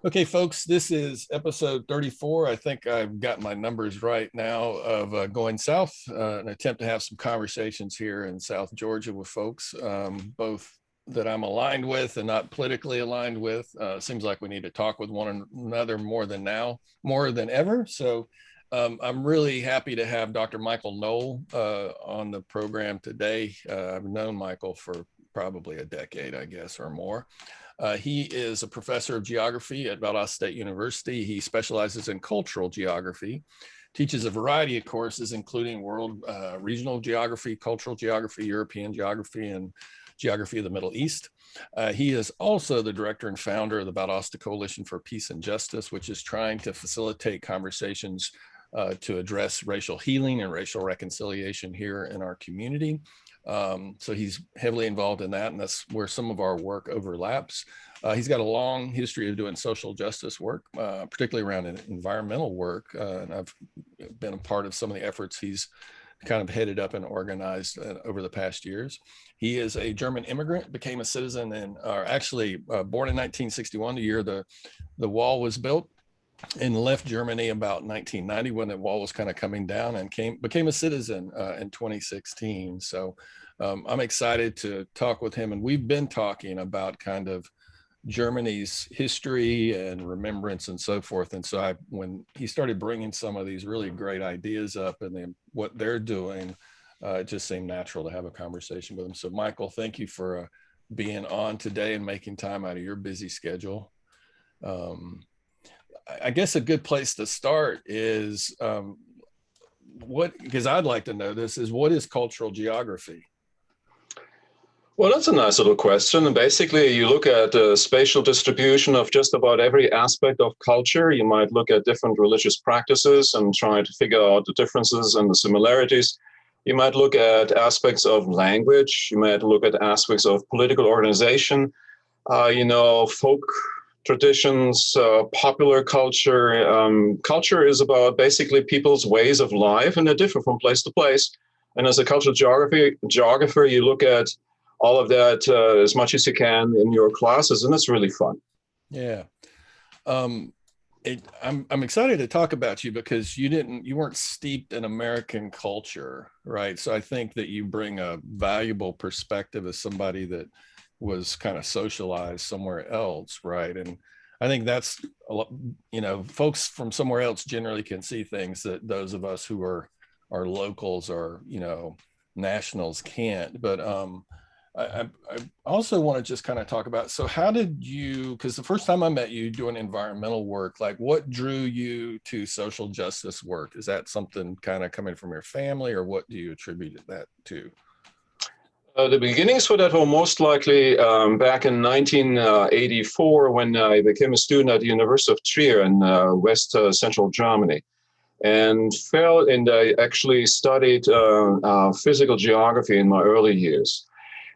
Okay, folks, this is episode 34. I think I've got my numbers right now of going south, an attempt to have some conversations here in South Georgia with folks, both that I'm aligned with and not politically aligned with. Seems like we need to talk with one another more than ever. So I'm really happy to have Dr. Michael Noll on the program today. I've known Michael for probably a decade, I guess, or more. He is a professor of geography at Valdosta State University. He specializes in cultural geography, teaches a variety of courses, including world regional geography, cultural geography, European geography, and geography of the Middle East. He is also the director and founder of the Valdosta Coalition for Peace and Justice, which is trying to facilitate conversations to address racial healing and racial reconciliation here in our community. So he's heavily involved in that, and that's where some of our work overlaps. He's got a long history of doing social justice work, particularly around environmental work, and I've been a part of some of the efforts he's kind of headed up and organized over the past years. He is a German immigrant, became a citizen, and actually born in 1961, the year the wall was built, and left Germany about 1990 when the wall was kind of coming down, and became a citizen in 2016. So I'm excited to talk with him. And we've been talking about kind of Germany's history and remembrance and so forth. And so when he started bringing some of these really great ideas up and what they're doing, it just seemed natural to have a conversation with him. So Michael, thank you for being on today and making time out of your busy schedule. I guess a good place to start is because I'd like to know this, is what is cultural geography? Well, that's a nice little question. And basically, you look at the spatial distribution of just about every aspect of culture. You might look at different religious practices and try to figure out the differences and the similarities. You might look at aspects of language. You might look at aspects of political organization, folk traditions, popular culture. Culture is about basically people's ways of life, and they differ from place to place. And as a cultural geographer, you look at all of that as much as you can in your classes, and it's really fun. Yeah. I'm excited to talk about you because you weren't steeped in American culture, right? So I think that you bring a valuable perspective as somebody that was kind of socialized somewhere else, right? And I think that's a lot, folks from somewhere else generally can see things that those of us who are locals or nationals can't. But I also want to just kind of talk about, so how did you, because the first time I met you doing environmental work, like what drew you to social justice work? Is that something kind of coming from your family, or what do you attribute that to? The beginnings for that were most likely back in 1984 when I became a student at the University of Trier in West Central Germany. And I actually studied physical geography in my early years.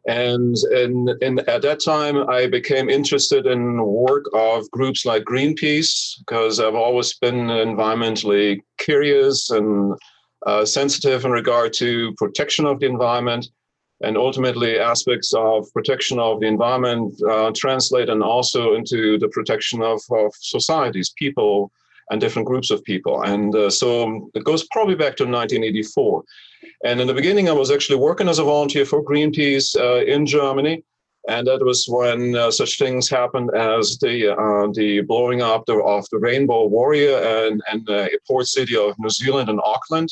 And at that time, I became interested in work of groups like Greenpeace, because I've always been environmentally curious and sensitive in regard to protection of the environment. And ultimately, aspects of protection of the environment translate and also into the protection of societies, people, and different groups of people. And so it goes probably back to 1984. And in the beginning, I was actually working as a volunteer for Greenpeace in Germany. And that was when such things happened as the blowing up of the Rainbow Warrior and the port city of New Zealand and Auckland.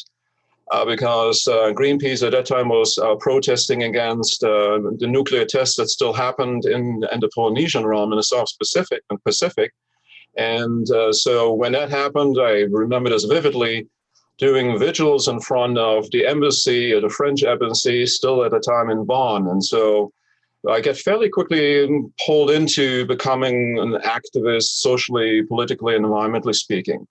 Because Greenpeace at that time was protesting against the nuclear tests that still happened in the Polynesian realm in the South Pacific. And so when that happened, I remember this vividly, doing vigils in front of the embassy, the French embassy, still at the time in Bonn. And so I get fairly quickly pulled into becoming an activist, socially, politically, and environmentally speaking.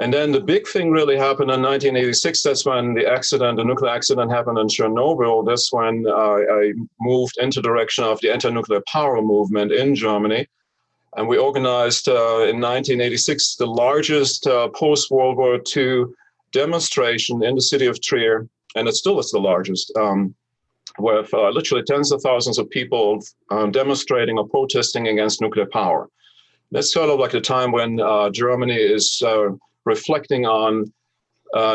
And then the big thing really happened in 1986. That's when the nuclear accident happened in Chernobyl. That's when I moved into the direction of the anti-nuclear power movement in Germany. And we organized in 1986 the largest post-World War II demonstration in the city of Trier. And it still is the largest, with literally tens of thousands of people demonstrating or protesting against nuclear power. That's sort of like the time when Germany is reflecting on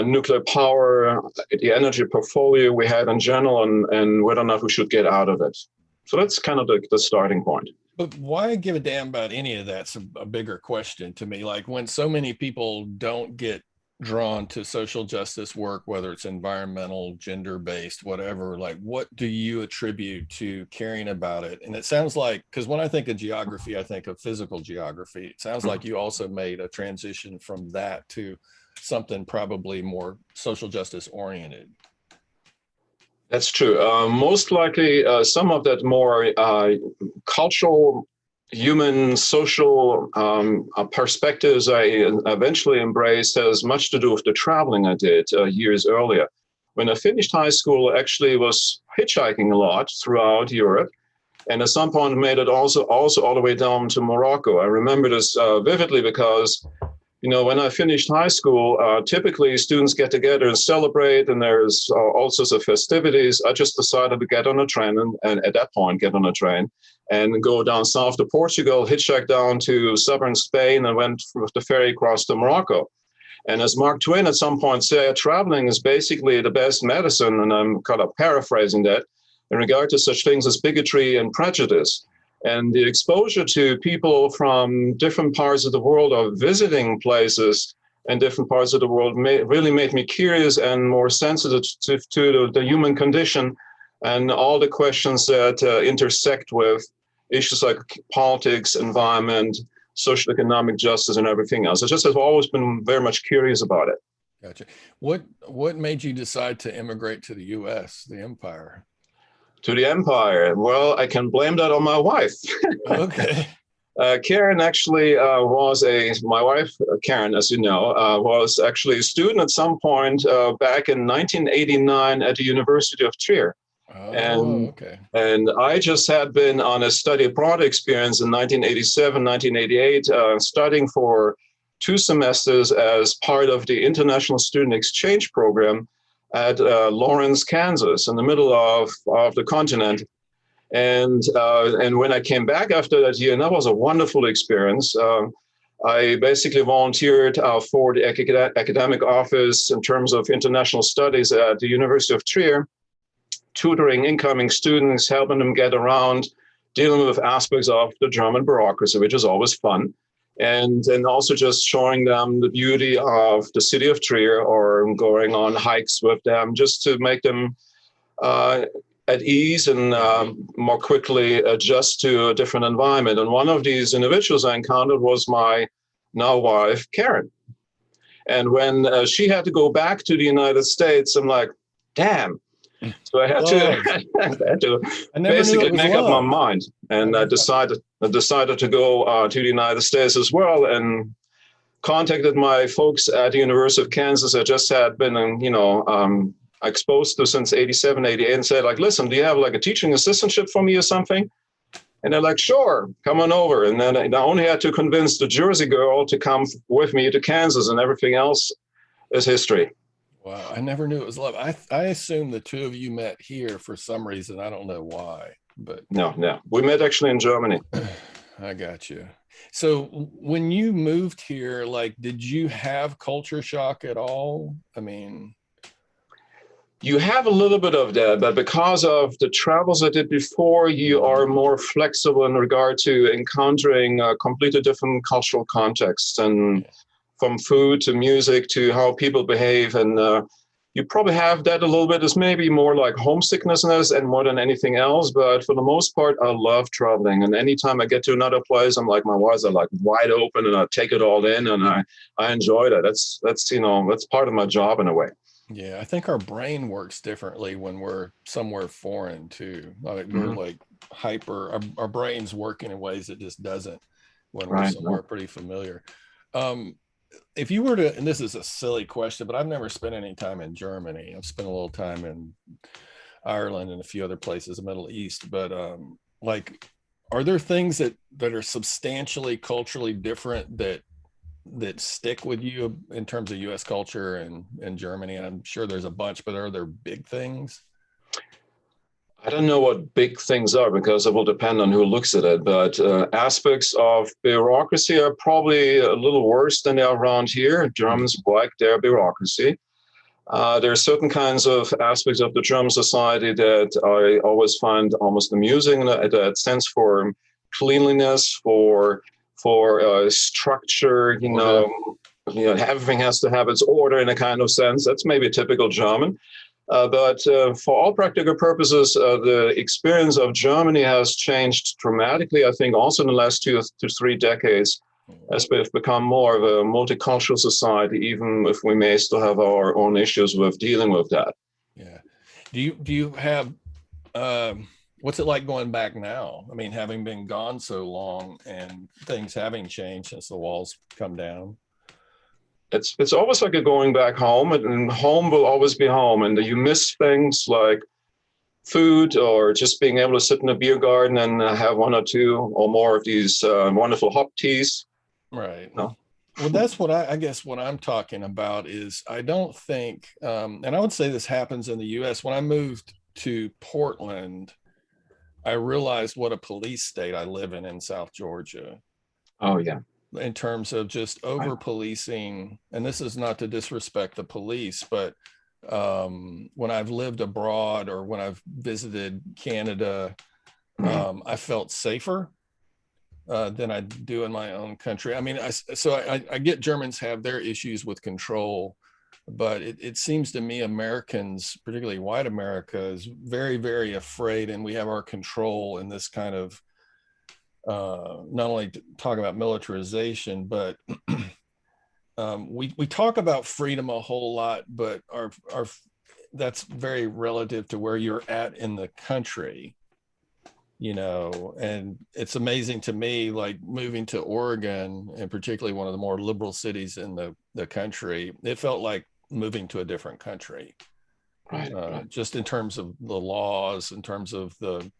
nuclear power, the energy portfolio we had in general, and whether or not we should get out of it. So that's kind of the starting point. But why give a damn about any of that's a bigger question to me. Like when so many people don't get drawn to social justice work, whether it's environmental, gender based, whatever, like what do you attribute to caring about it? And it sounds like, because when I think of geography, I think of physical geography. It sounds like you also made a transition from that to something probably more social justice oriented. That's true. Most likely, some of that more cultural, human, social perspectives I eventually embraced has much to do with the traveling I did years earlier. When I finished high school, I actually was hitchhiking a lot throughout Europe, and at some point made it also all the way down to Morocco. I remember this vividly because when I finished high school, typically students get together and celebrate, and there's all sorts of festivities. I just decided to get on a train, and at that point, get on a train and go down south to Portugal, hitchhike down to southern Spain, and went with the ferry across to Morocco. And as Mark Twain at some point said, traveling is basically the best medicine, and I'm kind of paraphrasing that, in regard to such things as bigotry and prejudice. And the exposure to people from different parts of the world or visiting places in different parts of the world really made me curious and more sensitive to the human condition and all the questions that intersect with issues like politics, environment, social economic justice, and everything else. I just have always been very much curious about it. Gotcha. What made you decide to immigrate to the U.S., the empire? To the empire. Well, I can blame that on my wife. Okay. Karen actually my wife, Karen, as you know, was actually a student at some point back in 1989 at the University of Trier. Oh, okay. And I just had been on a study abroad experience in 1987, 1988, studying for 2 semesters as part of the International Student Exchange Program at Lawrence, Kansas, in the middle of the continent. And when I came back after that year, and that was a wonderful experience, I basically volunteered for the academic office in terms of international studies at the University of Trier, tutoring incoming students, helping them get around, dealing with aspects of the German bureaucracy, which is always fun. And also just showing them the beauty of the city of Trier or going on hikes with them just to make them at ease and more quickly adjust to a different environment. And one of these individuals I encountered was my now wife, Karen. And when she had to go back to the United States, I'm like, damn. So I had to basically make up my mind, and I decided to go to the United States as well, and contacted my folks at the University of Kansas. I just had been, exposed to since 87, 88, and said, like, listen, do you have like a teaching assistantship for me or something? And they're like, sure, come on over. And then I only had to convince the Jersey girl to come with me to Kansas, and everything else is history. Wow, I never knew it was love. I assume the two of you met here for some reason. I don't know why, but no, we met actually in Germany. I got you. So when you moved here, like, did you have culture shock at all? I mean, you have a little bit of that, but because of the travels I did before, you are more flexible in regard to encountering completely different cultural contexts, and from food to music to how people behave. And you probably have that a little bit as maybe more like homesickness and more than anything else. But for the most part, I love traveling. And anytime I get to another place, I'm like, my eyes are like wide open and I take it all in, and I enjoy that. That's part of my job in a way. Yeah, I think our brain works differently when we're somewhere foreign too. Like we're like our brains working in ways it just doesn't when we're somewhere pretty familiar. If you were to, and this is a silly question, but I've never spent any time in Germany. I've spent a little time in Ireland and a few other places, the Middle East. But like, are there things that are substantially culturally different that stick with you in terms of U.S. culture and Germany? And I'm sure there's a bunch, but are there big things? I don't know what big things are because it will depend on who looks at it, but aspects of bureaucracy are probably a little worse than they are around here. Germans like their bureaucracy. There are certain kinds of aspects of the German society that I always find almost amusing. That stands for cleanliness, for structure. Everything has to have its order in a kind of sense. That's maybe typical German. But for all practical purposes, the experience of Germany has changed dramatically, I think, also in the last 2 to 3 decades, as we've become more of a multicultural society, even if we may still have our own issues with dealing with that. Yeah. Do you have what's it like going back now? I mean, having been gone so long and things having changed since the walls come down. It's always like a going back home, and home will always be home, and you miss things like food or just being able to sit in a beer garden and have one or two or more of these wonderful hop teas. Right. No. Well, that's what I guess what I'm talking about is I don't think, and I would say this happens in the US. When I moved to Portland, I realized what a police state I live in South Georgia. Oh, yeah. In terms of just over policing, and this is not to disrespect the police, but when I've lived abroad or when I've visited Canada, I felt safer than I do in my own country. I mean, I get Germans have their issues with control, but it seems to me Americans, particularly white America, is very, very afraid, and we have our control in this kind of not only talk about militarization, but we talk about freedom a whole lot, but our that's very relative to where you're at in the country, and it's amazing to me, like moving to Oregon, and particularly one of the more liberal cities in the country, it felt like moving to a different country. Right. Just in terms of the laws, in terms of the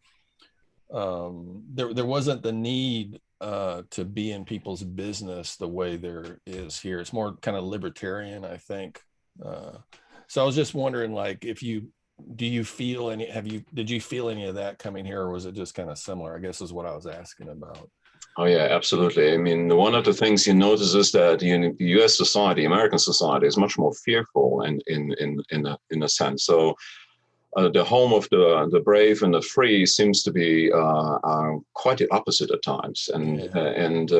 there wasn't the need to be in people's business the way there is here. It's more kind of libertarian, I think. So I was just wondering, like, did you feel any of that coming here, or was it just kind of similar? I guess is what I was asking about. Oh, yeah, absolutely. I mean, one of the things you notice is that the U.S. society, American society, is much more fearful in a sense. So the home of the brave and the free seems to be quite the opposite at times. And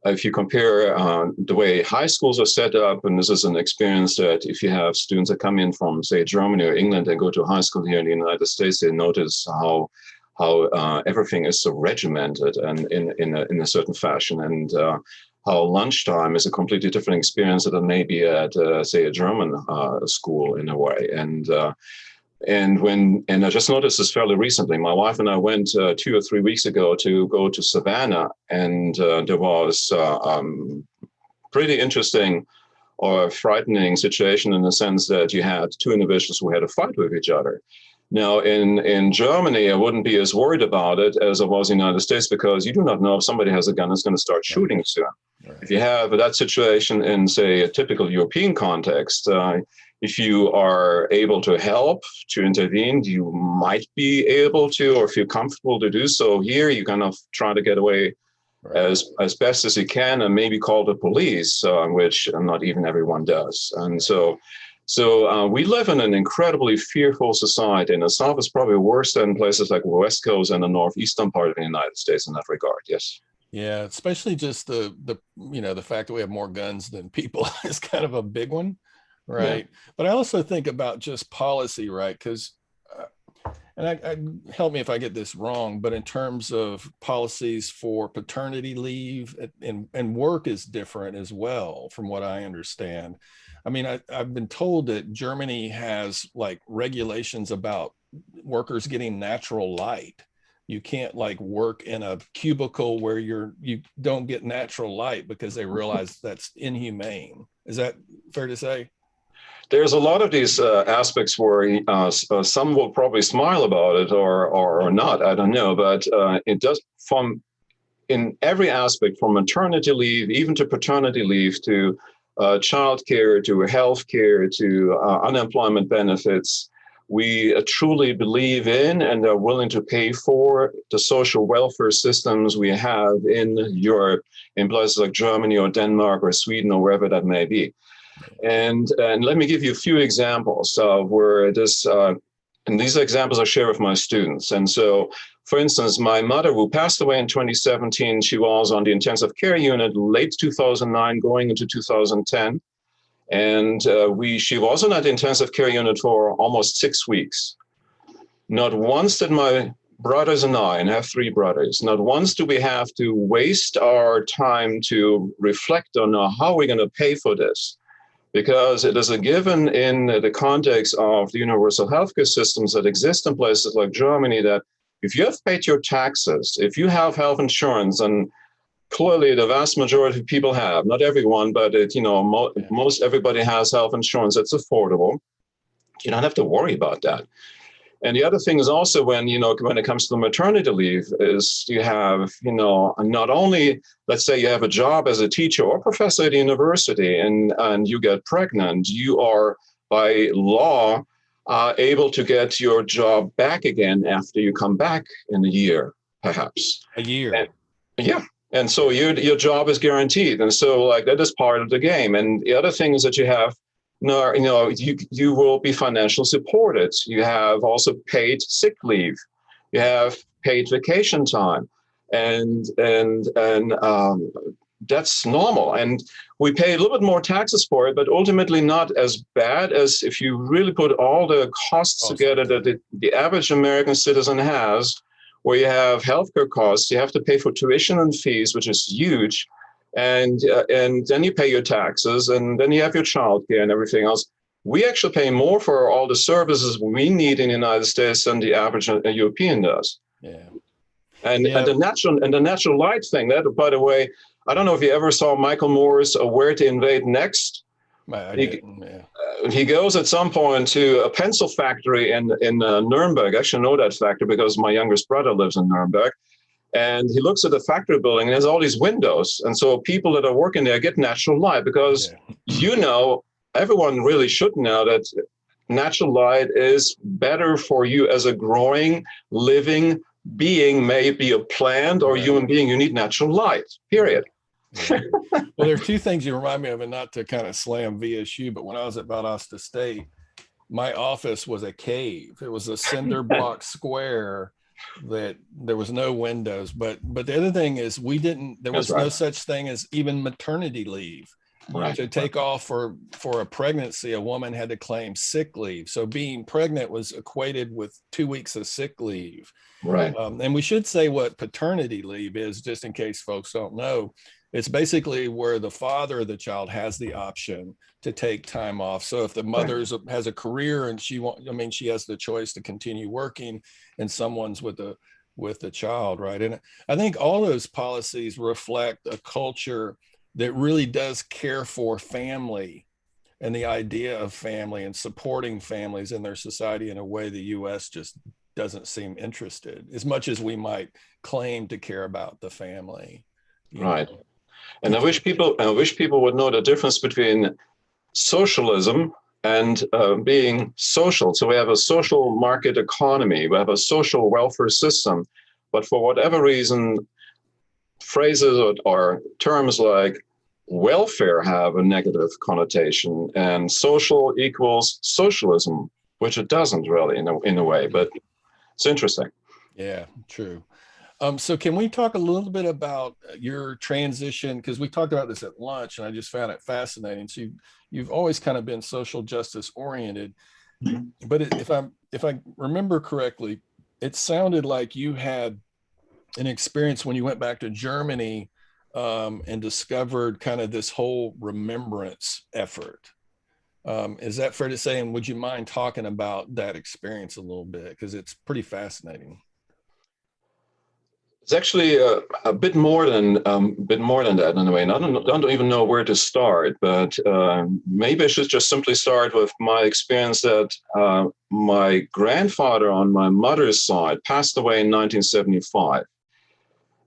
if you compare the way high schools are set up, and this is an experience that if you have students that come in from, say, Germany or England and go to high school here in the United States, they notice how everything is so regimented and in a certain fashion, and how lunchtime is a completely different experience than it may be at, say, a German school in a way. And I just noticed this fairly recently. My wife and I went 2 or 3 weeks ago to go to Savannah, and there was pretty interesting or frightening situation in the sense that you had two individuals who had a fight with each other. Now, in Germany, I wouldn't be as worried about it as I was in the United States, because you do not know if somebody has a gun that's going to start shooting soon. Right. If you have that situation in, say, a typical European context, if you are able to help, to intervene, you might be able to or feel comfortable to do so. Here, you kind of try to get away as best as you can and maybe call the police, which not even everyone does. And so we live in an incredibly fearful society, and the South is probably worse than places like the West Coast and the northeastern part of the United States in that regard. Yes. Yeah, especially just the fact that we have more guns than people is kind of a big one, right? Yeah. But I also think about just policy, right? Because and I help me if I get this wrong, but in terms of policies for paternity leave and work is different as well, from what I understand. I mean, I've been told that Germany has like regulations about workers getting natural light. You can't like work in a cubicle where you don't get natural light because they realize that's inhumane. Is that fair to say? There's a lot of these aspects where some will probably smile about it or not. I don't know, but it does in every aspect, from maternity leave, even to paternity leave, to child care, to health care, to unemployment benefits. we truly believe in and are willing to pay for the social welfare systems we have in Europe, in places like Germany or Denmark or Sweden or wherever that may be. And let me give you a few examples of where this, and these examples I share with my students. And so, for instance, my mother, who passed away in 2017, she was on the intensive care unit late 2009, going into 2010. And she was on that intensive care unit for almost 6 weeks. Not once did my brothers and I have 3 brothers, not once do we have to waste our time to reflect on how we're going to pay for this. Because it is a given in the context of the universal healthcare systems that exist in places like Germany that if you have paid your taxes, if you have health insurance, and clearly the vast majority of people have, not everyone, but most everybody has health insurance that's affordable, you don't have to worry about that. And the other thing is also when it comes to the maternity leave is you have, not only, let's say you have a job as a teacher or professor at a university and you get pregnant, you are by law able to get your job back again after you come back in a year, perhaps. A year. And, yeah. And so your job is guaranteed. And so that is part of the game. And the other thing is that you have, you will be financially supported. You have also paid sick leave. You have paid vacation time. And that's normal. And we pay a little bit more taxes for it, but ultimately not as bad as if you really put all the costs together that the average American citizen has, where you have healthcare costs, you have to pay for tuition and fees, which is huge, and then you pay your taxes, and then you have your childcare and everything else. We actually pay more for all the services we need in the United States than the average European does. Yeah. And the natural light thing, that, by the way, I don't know if you ever saw Michael Moore's Where to Invade Next. He goes at some point to a pencil factory in Nuremberg. I actually know that factory because my youngest brother lives in Nuremberg. And he looks at the factory building and there's all these windows. And so people that are working there get natural light because, everyone really should know that natural light is better for you as a growing, living being, may it be a plant or human being. You need natural light, period. Yeah. Well, there are 2 things you remind me of, and not to kind of slam VSU, but when I was at Valdosta State, my office was a cave. It was a cinder block square that there was no windows. But the other thing is there was no such thing as even maternity leave. To take off for a pregnancy, a woman had to claim sick leave. So being pregnant was equated with 2 weeks of sick leave. Right. And we should say what paternity leave is, just in case folks don't know. It's basically where the father of the child has the option to take time off. So if the mother has a career and she has the choice to continue working, and someone's with the child, right? And I think all those policies reflect a culture that really does care for family and the idea of family and supporting families in their society in a way the U.S. just doesn't seem interested, as much as we might claim to care about the family. Right. And I wish people would know the difference between socialism and being social. So we have a social market economy, we have a social welfare system, but for whatever reason, phrases or terms like welfare have a negative connotation, and social equals socialism, which it doesn't really in a way, but it's interesting. Yeah, true. So can we talk a little bit about your transition? Because we talked about this at lunch and I just found it fascinating. So you've always kind of been social justice oriented, but if I remember correctly, it sounded like you had an experience when you went back to Germany and discovered kind of this whole remembrance effort. Is that fair to say? And would you mind talking about that experience a little bit? Because it's pretty fascinating. It's actually a bit more than that in a way. And I don't even know where to start, but maybe I should just simply start with my experience that my grandfather on my mother's side passed away in 1975.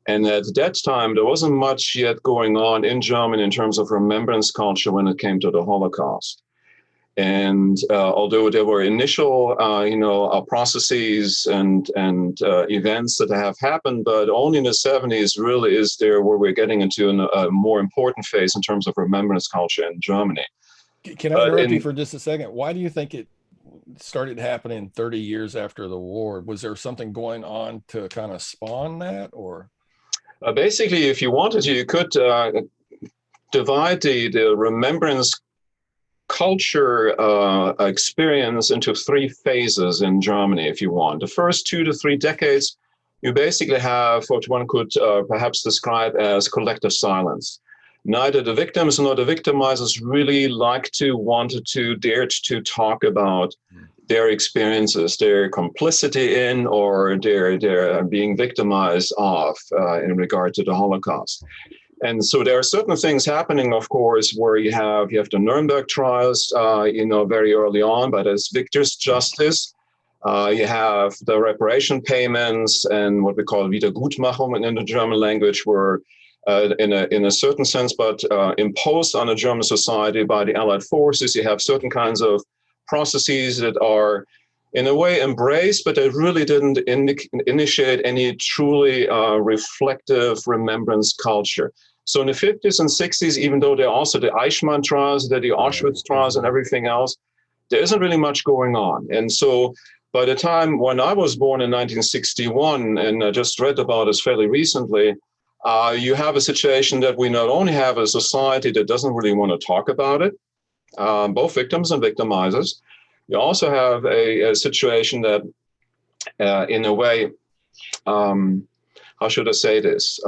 And at that time, there wasn't much yet going on in Germany in terms of remembrance culture when it came to the Holocaust. And although there were initial, processes and events that have happened, but only in the 70s really is there where we're getting into a more important phase in terms of remembrance culture in Germany. Can I interrupt you for just a second? Why do you think it started happening 30 years after the war? Was there something going on to kind of spawn that, or? Basically, if you wanted to, you could divide the remembrance culture experience into three phases in Germany, if you want. The first 2 to 3 decades, you basically have what one could perhaps describe as collective silence. Neither the victims nor the victimizers really wanted to dare to talk about their experiences, their complicity in, or their being victimized of in regard to the Holocaust. And so there are certain things happening, of course, where you have the Nuremberg trials, very early on, but as victor's justice. You have the reparation payments and what we call Wiedergutmachung in the German language, were in a certain sense, but imposed on a German society by the Allied forces. You have certain kinds of processes that are in a way embraced, but they really didn't initiate any truly reflective remembrance culture. So in the 50s and 60s, even though there are also the Eichmann trials, the Auschwitz trials and everything else, there isn't really much going on. And so by the time when I was born in 1961, and I just read about this fairly recently, you have a situation that we not only have a society that doesn't really want to talk about it, both victims and victimizers. You also have a situation that, in a way, how should I say this?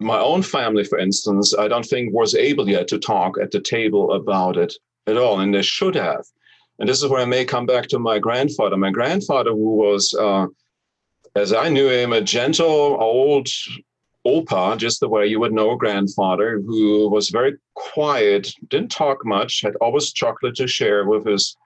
My own family, for instance, I don't think was able yet to talk at the table about it at all, and they should have. And this is where I may come back to my grandfather. My grandfather, who was, as I knew him, a gentle old opa, just the way you would know a grandfather, who was very quiet, didn't talk much, had always chocolate to share with his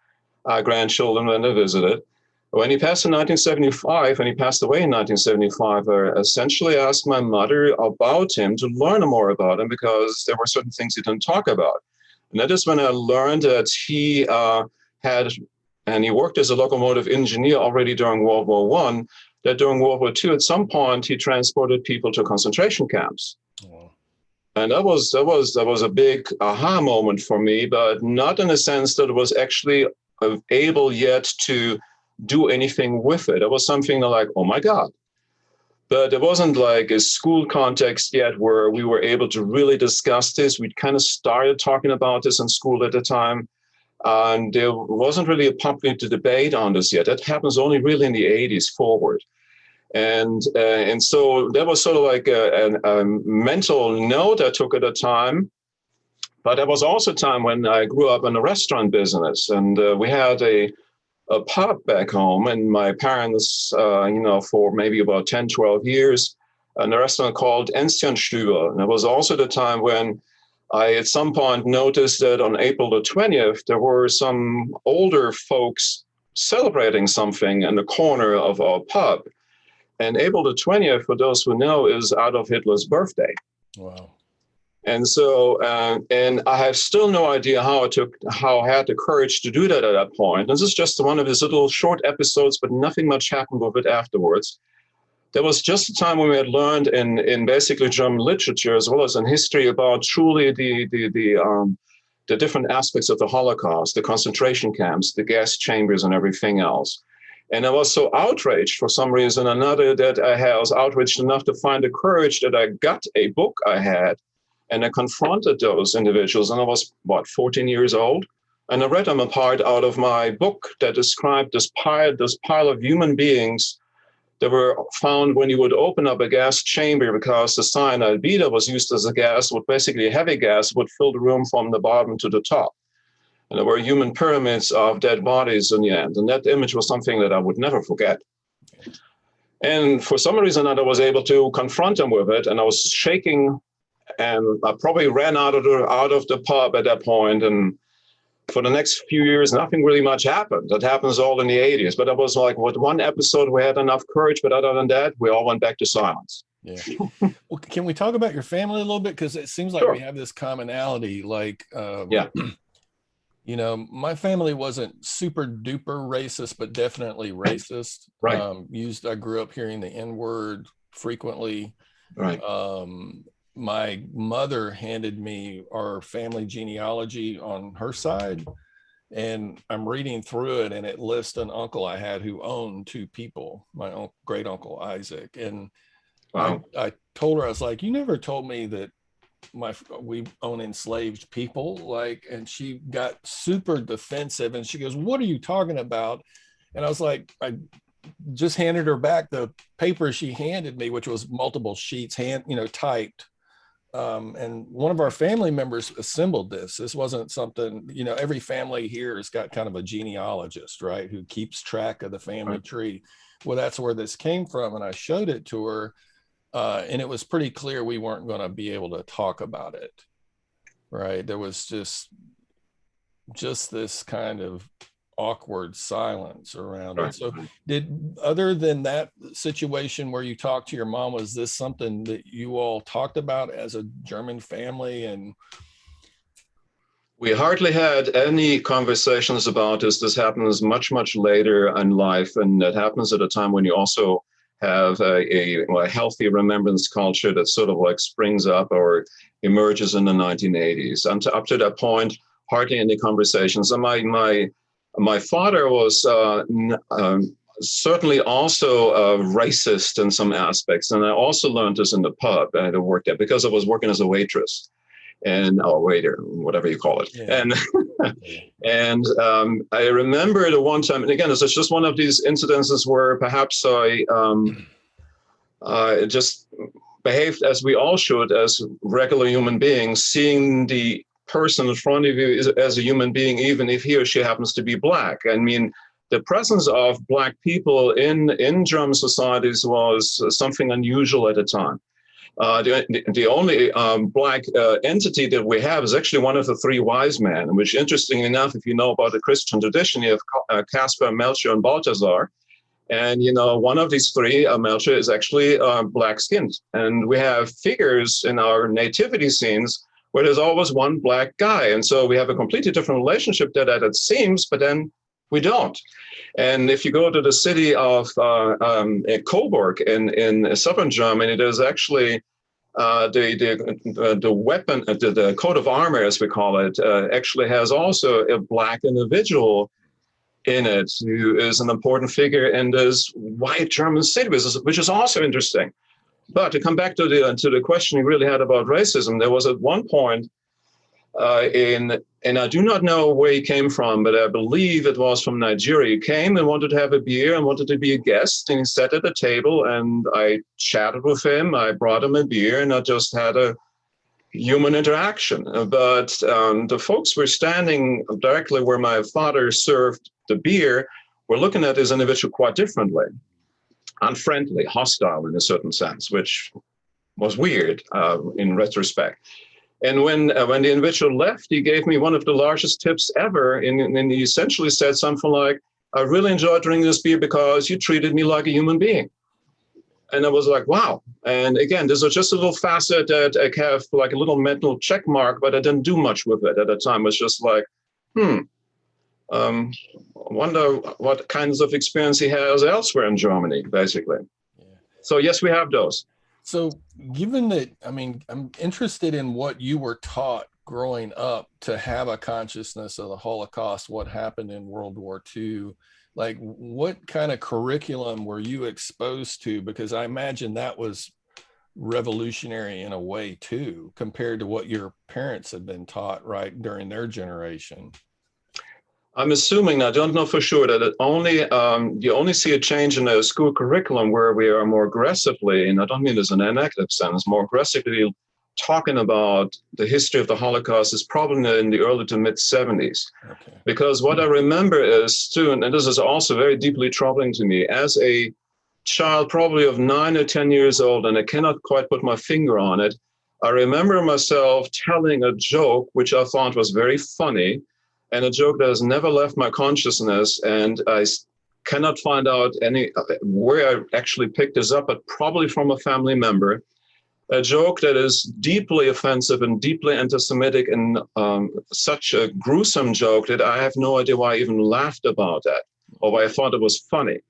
grandchildren when they visited. When he passed in 1975, and he passed away in 1975, I essentially asked my mother about him to learn more about him because there were certain things he didn't talk about. And that is when I learned that he he worked as a locomotive engineer already during World War I, that during World War II, at some point, he transported people to concentration camps. Wow. And that was a big aha moment for me, but not in the sense that it was actually able yet to do anything with it. It was something like, oh my God. But it wasn't like a school context yet where we were able to really discuss this. We'd kind of started talking about this in school at the time. And there wasn't really a public debate on this yet. That happens only really in the 80s forward. And so that was sort of like a mental note I took at the time. But there was also a time when I grew up in the restaurant business, and we had a pub back home, and my parents, for maybe about 10, 12 years, in a restaurant called Ensternstübel. And it was also the time when I, at some point, noticed that on April the 20th, there were some older folks celebrating something in the corner of our pub. And April the 20th, for those who know, is Adolf Hitler's birthday. Wow. And so, and I have still no idea how I had the courage to do that at that point. This is just one of his little short episodes, but nothing much happened with it afterwards. There was just a time when we had learned in basically German literature as well as in history about truly the different aspects of the Holocaust, the concentration camps, the gas chambers, and everything else. And I was so outraged for some reason or another that I was outraged enough to find the courage that I got a book I had. And I confronted those individuals, and I was, 14 years old? And I read them apart out of my book that described this pile of human beings that were found when you would open up a gas chamber, because the cyanide beta was used as a gas, with basically a heavy gas would fill the room from the bottom to the top. And there were human pyramids of dead bodies in the end. And that image was something that I would never forget. And for some reason, I was able to confront them with it, and I was shaking. And I probably ran out of the pub at that point. And for the next few years, nothing really much happened. That happens all in the 80s. But it was like, with one episode, we had enough courage. But other than that, we all went back to silence. Yeah. Well, can we talk about your family a little bit? Because it seems like we have this commonality. Like, yeah. My family wasn't super duper racist, but definitely racist. Right. I grew up hearing the N word frequently. Right. My mother handed me our family genealogy on her side, and I'm reading through it, and it lists an uncle I had who owned two people, my great uncle Isaac. And Wow. I told her, I was like, you never told me that we own enslaved people, like. And she got super defensive, and she goes, what are you talking about? And I was like, I just handed her back the paper she handed me, which was multiple sheets, typed. And one of our family members assembled this. This wasn't something, every family here has got kind of a genealogist, right, who keeps track of the family tree. Well, that's where this came from. And I showed it to her, and it was pretty clear we weren't going to be able to talk about it, right? There was just this kind of awkward silence around it. So other than that situation where you talked to your mom, was this something that you all talked about as a German family? And we hardly had any conversations about this. This happens much, much later in life, and it happens at a time when you also have a healthy remembrance culture that sort of like springs up or emerges in the 1980s. And up to that point, hardly any conversations. And my father was certainly also racist in some aspects, and I also learned this in the pub I had to work there because I was working as a waitress and waiter, whatever you call it. Yeah. And I remember the one time, and again, it's just one of these incidences where perhaps I just behaved as we all should as regular human beings, seeing the person in front of you as a human being, even if he or she happens to be black. I mean, the presence of black people in German societies was something unusual at the time. The only black entity that we have is actually one of the three wise men, which, interestingly enough, if you know about the Christian tradition, you have Caspar, Melchior, and Balthasar. And, one of these three, Melchior, is actually black-skinned. And we have figures in our nativity scenes where there's always one black guy. And so we have a completely different relationship that it seems, but then we don't. And if you go to the city of Coburg in southern Germany, there's actually the weapon, the coat of armor, as we call it, actually has also a black individual in it who is an important figure in this white German city, which is also interesting. But to come back to the question you really had about racism, there was at one point and I do not know where he came from, but I believe it was from Nigeria. He came and wanted to have a beer and wanted to be a guest, and he sat at the table, and I chatted with him. I brought him a beer, and I just had a human interaction. But the folks were standing directly where my father served the beer, were looking at this individual quite differently, unfriendly, hostile in a certain sense, which was weird in retrospect. And when the individual left, he gave me one of the largest tips ever. And he essentially said something like, I really enjoyed drinking this beer because you treated me like a human being. And I was like, wow. And again, this was just a little facet that I have like a little mental check mark, but I didn't do much with it at the time. It was just like, I wonder what kinds of experience he has elsewhere in Germany, basically. Yeah. So yes, we have those. So given that, I mean, I'm interested in what you were taught growing up to have a consciousness of the Holocaust, what happened in World War II. Like, what kind of curriculum were you exposed to? Because I imagine that was revolutionary in a way too, compared to what your parents had been taught, right, during their generation. I'm assuming, I don't know for sure, that you only see a change in the school curriculum where we are more aggressively, and I don't mean this in a negative sense, more aggressively talking about the history of the Holocaust is probably in the early to mid 70s. Okay. Because what I remember is, too, and this is also very deeply troubling to me, as a child probably of 9 or 10 years old, and I cannot quite put my finger on it, I remember myself telling a joke which I thought was very funny, and a joke that has never left my consciousness, and I cannot find out where I actually picked this up, but probably from a family member. a joke that is deeply offensive and deeply anti-Semitic, and such a gruesome joke that I have no idea why I even laughed about that or why I thought it was funny.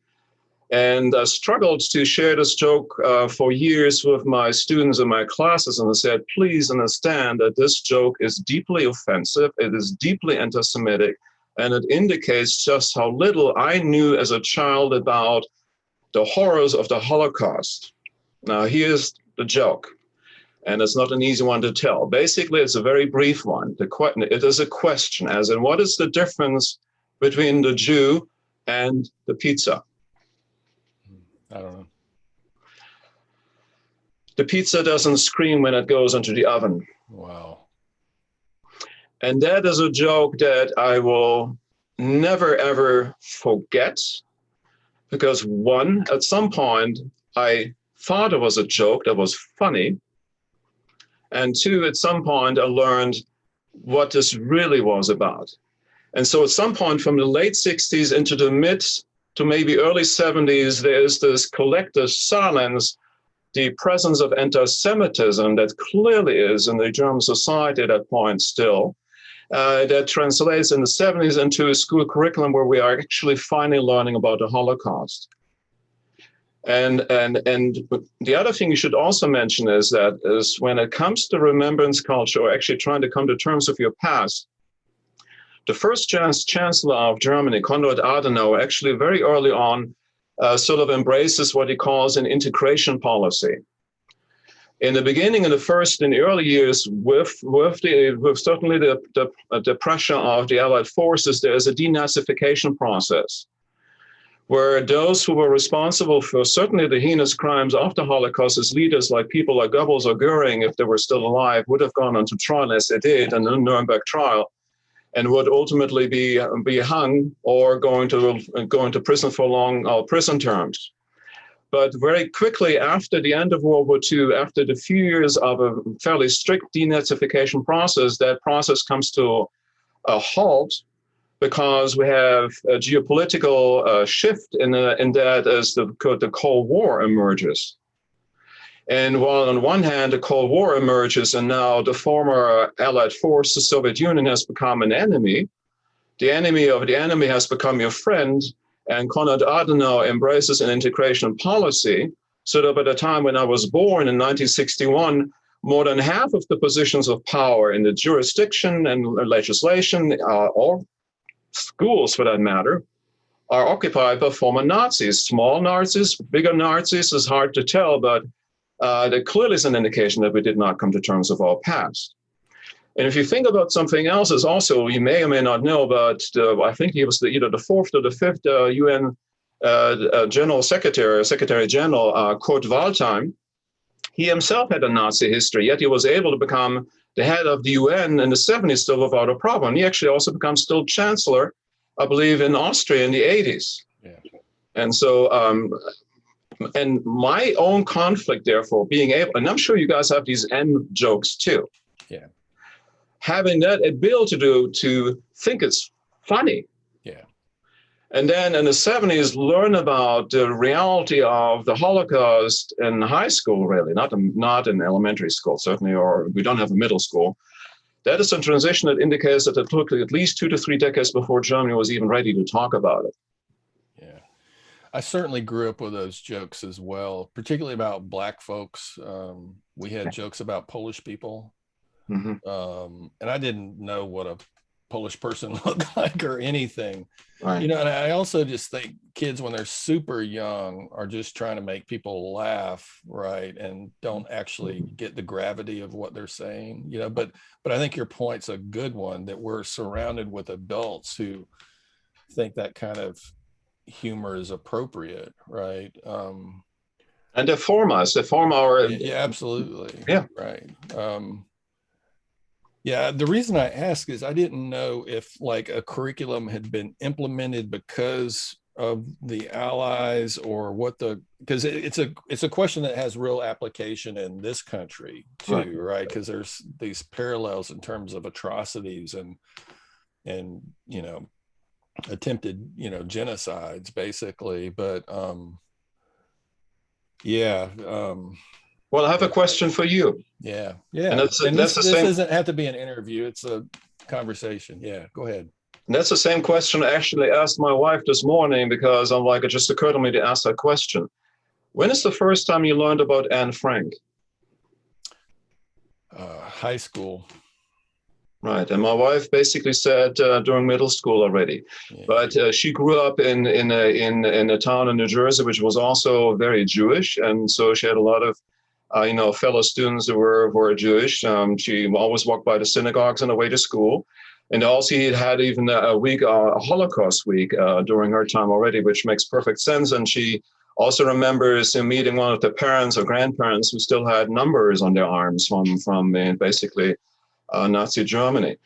And I struggled to share this joke for years with my students in my classes, and I said, please understand that this joke is deeply offensive, it is deeply anti-Semitic, and it indicates just how little I knew as a child about the horrors of the Holocaust. Now, here's the joke, and it's not an easy one to tell. Basically, it's a very brief one. It is a question, as in, what is the difference between the Jew and the pizza? I don't know. The pizza doesn't scream when it goes into the oven. Wow. And that is a joke that I will never, ever forget, because one, at some point, I thought it was a joke that was funny. And two, at some point, I learned what this really was about. And so at some point from the late 60s into the mid to maybe early 70s, there's this collective silence, the presence of anti-Semitism that clearly is in the German society at that point still, that translates in the 70s into a school curriculum where we are actually finally learning about the Holocaust. And the other thing you should also mention is that is when it comes to remembrance culture, or actually trying to come to terms with your past, the first chancellor of Germany, Konrad Adenauer, actually very early on sort of embraces what he calls an integration policy. In the beginning, in the early years, with certainly the pressure of the Allied forces, there is a denazification process, where those who were responsible for certainly the heinous crimes of the Holocaust as leaders, like people like Goebbels or Goering, if they were still alive, would have gone onto trial as they did in the Nuremberg trial, and would ultimately be hung or going to prison for long prison terms. But very quickly after the end of World War II, after the few years of a fairly strict denazification process, that process comes to a halt, because we have a geopolitical shift in that as the Cold War emerges. And while on one hand, the Cold War emerges and now the former Allied force, the Soviet Union, has become an enemy, the enemy of the enemy has become your friend, and Konrad Adenauer embraces an integration policy, so that by the time when I was born in 1961, more than half of the positions of power in the jurisdiction and legislation, or schools for that matter, are occupied by former Nazis. Small Nazis, bigger Nazis is hard to tell, but there clearly is an indication that we did not come to terms with our past. And if you think about something else, is also, you may or may not know, but I think he was either the fourth or the fifth UN General Secretary General, Kurt Waldheim. He himself had a Nazi history, yet he was able to become the head of the UN in the 70s still without a problem. He actually also becomes still chancellor, I believe, in Austria in the 80s. Yeah. And so, and my own conflict, therefore, being able, and I'm sure you guys have these end jokes too. Yeah. Having that ability to think it's funny. Yeah. And then in the 70s, learn about the reality of the Holocaust in high school, really, not in elementary school, certainly, or we don't have a middle school. That is a transition that indicates that it took at least 2 to 3 decades before Germany was even ready to talk about it. Yeah. I certainly grew up with those jokes as well, particularly about Black folks. We had jokes about Polish people. Mm-hmm. And I didn't know what a Polish person looked like or anything. Right. You know, and I also just think kids, when they're super young, are just trying to make people laugh, right, and don't actually get the gravity of what they're saying. You know, but I think your point's a good one, that we're surrounded with adults who think that kind of humor is appropriate, right? And they form us. They form our. Yeah, absolutely. Yeah. Right. Yeah, the reason I ask is I didn't know if like a curriculum had been implemented because of the Allies, or what because it's a question that has real application in this country too, right? Because there's these parallels in terms of atrocities and you know, attempted, you know, genocides basically. But yeah. Well, I have a question for you. Yeah. And Yeah. And this doesn't have to be an interview. It's a conversation. Yeah. Go ahead. That's the same question I actually asked my wife this morning, because I'm like, it just occurred to me to ask that question. When is the first time you learned about Anne Frank? High school. Right. And my wife basically said during middle school already. Yeah. But she grew up in a town in New Jersey, which was also very Jewish. And so she had a lot of fellow students who were Jewish. She always walked by the synagogues on the way to school. And also he had even a week, a Holocaust week during her time already, which makes perfect sense. And she also remembers meeting one of the parents or grandparents who still had numbers on their arms from basically Nazi Germany.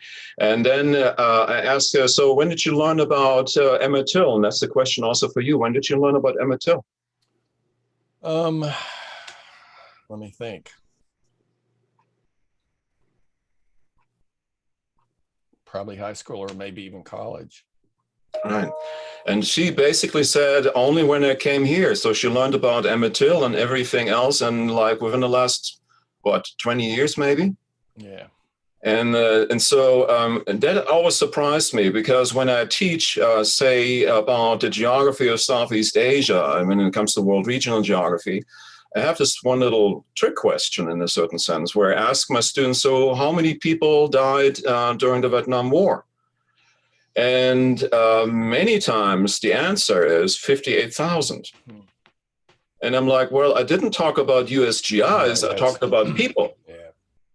And then I asked her, so when did you learn about Emmett Till? And that's the question also for you. When did you learn about Emmett Till? Let me think. Probably high school or maybe even college. Right. And she basically said only when I came here. So she learned about Emmett Till and everything else. And like within the last, 20 years maybe? Yeah. And so that always surprised me, because when I teach, say, about the geography of Southeast Asia, when it comes to world regional geography, I have this one little trick question in a certain sense, where I ask my students, so how many people died during the Vietnam War? And many times the answer is 58,000. And I'm like, well, I didn't talk about USGIs, I talked about people. Yeah.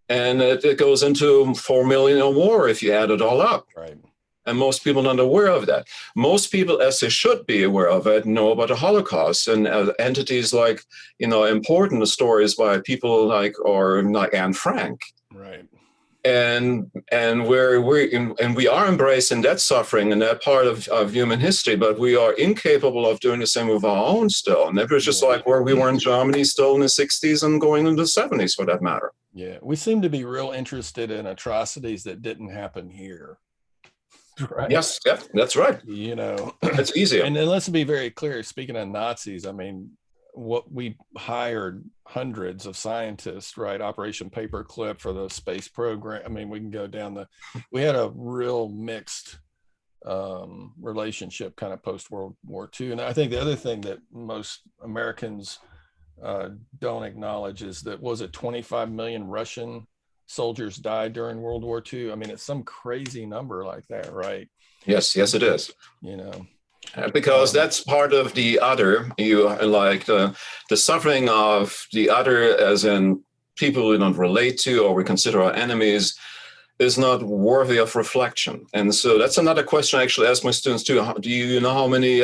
And it goes into 4 million or more if you add it all up. Right. And most people aren't aware of that. Most people, as they should be aware of it, know about the Holocaust and entities like, important stories by people like Anne Frank. Right. And we are embracing that suffering and that part of human history, but we are incapable of doing the same with our own still. And that was just like where we were in Germany still in the 60s and going into the 70s for that matter. Yeah, we seem to be real interested in atrocities that didn't happen here. Right. Yes, yeah, that's right. It's easier. And then let's be very clear. Speaking of Nazis, I mean, what we hired hundreds of scientists, right? Operation Paperclip for the space program. I mean, we can go down we had a real mixed relationship kind of post World War II. And I think the other thing that most Americans don't acknowledge is that, was it 25 million Russian soldiers died during World War II? I mean, it's some crazy number like that, right? Yes, it is. Because that's part of the other. You like the suffering of the other, as in people we don't relate to or we consider our enemies, is not worthy of reflection. And so that's another question I actually ask my students too. Do you know how many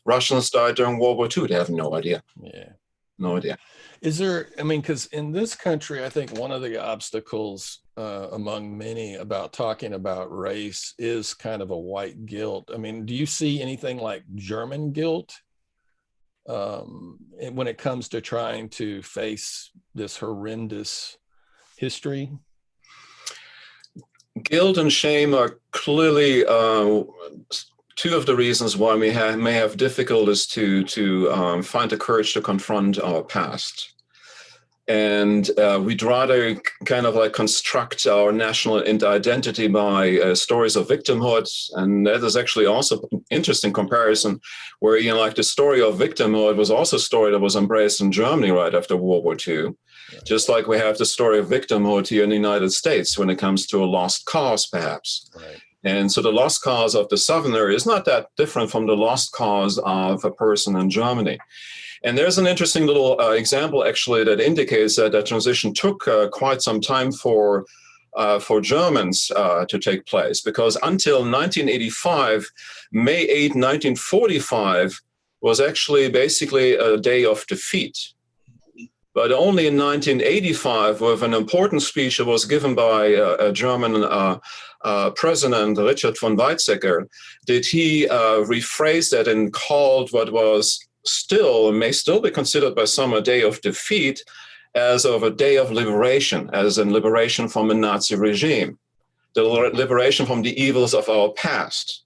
Russians died during World War II? They have no idea. Yeah. No idea. Is there, because in this country, I think one of the obstacles among many about talking about race is kind of a white guilt. I mean, do you see anything like German guilt when it comes to trying to face this horrendous history? Guilt and shame are clearly two of the reasons why we may have difficulties to find the courage to confront our past. And we'd rather kind of like construct our national identity by stories of victimhood. And that is actually also an interesting comparison where, like the story of victimhood was also a story that was embraced in Germany right after World War II. Right. Just like we have the story of victimhood here in the United States when it comes to a lost cause, perhaps. Right. And so the lost cause of the Southerner is not that different from the lost cause of a person in Germany. And there's an interesting little example, actually, that indicates that that transition took quite some time for Germans to take place, because until 1985, May 8, 1945, was actually basically a day of defeat. But only in 1985, with an important speech that was given by a German President, Richard von Weizsäcker, did he rephrase that and called what was may still be considered by some a day of defeat as of a day of liberation, as in liberation from a Nazi regime, the liberation from the evils of our past.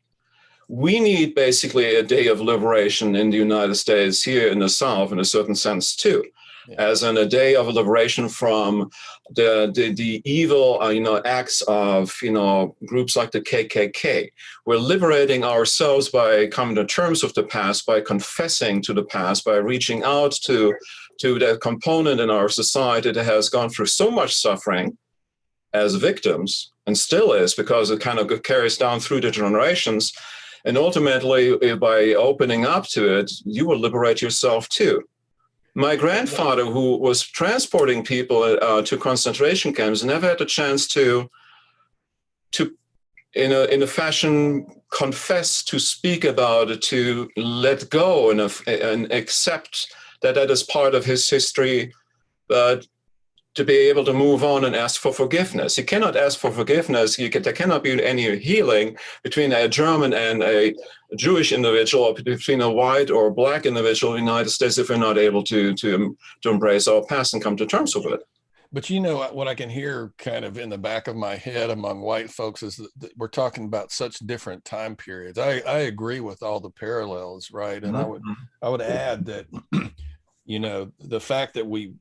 We need basically a day of liberation in the United States, here in the South, in a certain sense too. Yeah. as in a day of liberation from the evil, acts of, groups like the KKK. We're liberating ourselves by coming to terms with the past, by confessing to the past, by reaching out to that component in our society that has gone through so much suffering as victims, and still is, because it kind of carries down through the generations. And ultimately, by opening up to it, you will liberate yourself too. My grandfather, who was transporting people to concentration camps, never had a chance to in a fashion confess, to speak about it, to let go and accept that is part of his history, but to be able to move on and ask for forgiveness. You cannot ask for forgiveness. There cannot be any healing between a German and a Jewish individual, or between a white or black individual in the United States, if we're not able to embrace our past and come to terms with it. But what I can hear kind of in the back of my head among white folks is that we're talking about such different time periods. I agree with all the parallels, right? And I would add that, the fact that we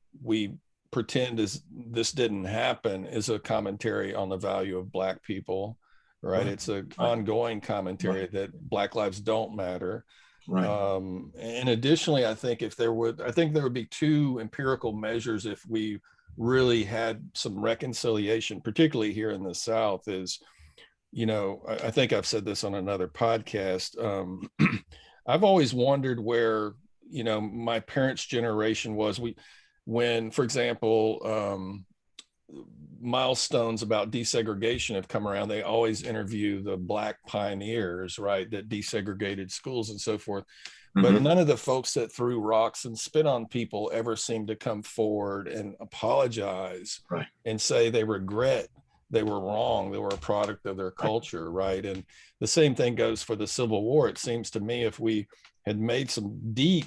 pretend as this didn't happen is a commentary on the value of Black people, right? It's an ongoing commentary that Black lives don't matter. Right. And additionally, I think there would be two empirical measures if we really had some reconciliation, particularly here in the South, is, I think I've said this on another podcast. I've always wondered where, my parents' generation was. When, for example, milestones about desegregation have come around, they always interview the Black pioneers, right, that desegregated schools and so forth. But none of the folks that threw rocks and spit on people ever seemed to come forward and apologize, right, and say they regret they were wrong, they were a product of their culture, right? And the same thing goes for the Civil War. It seems to me if we had made some deep,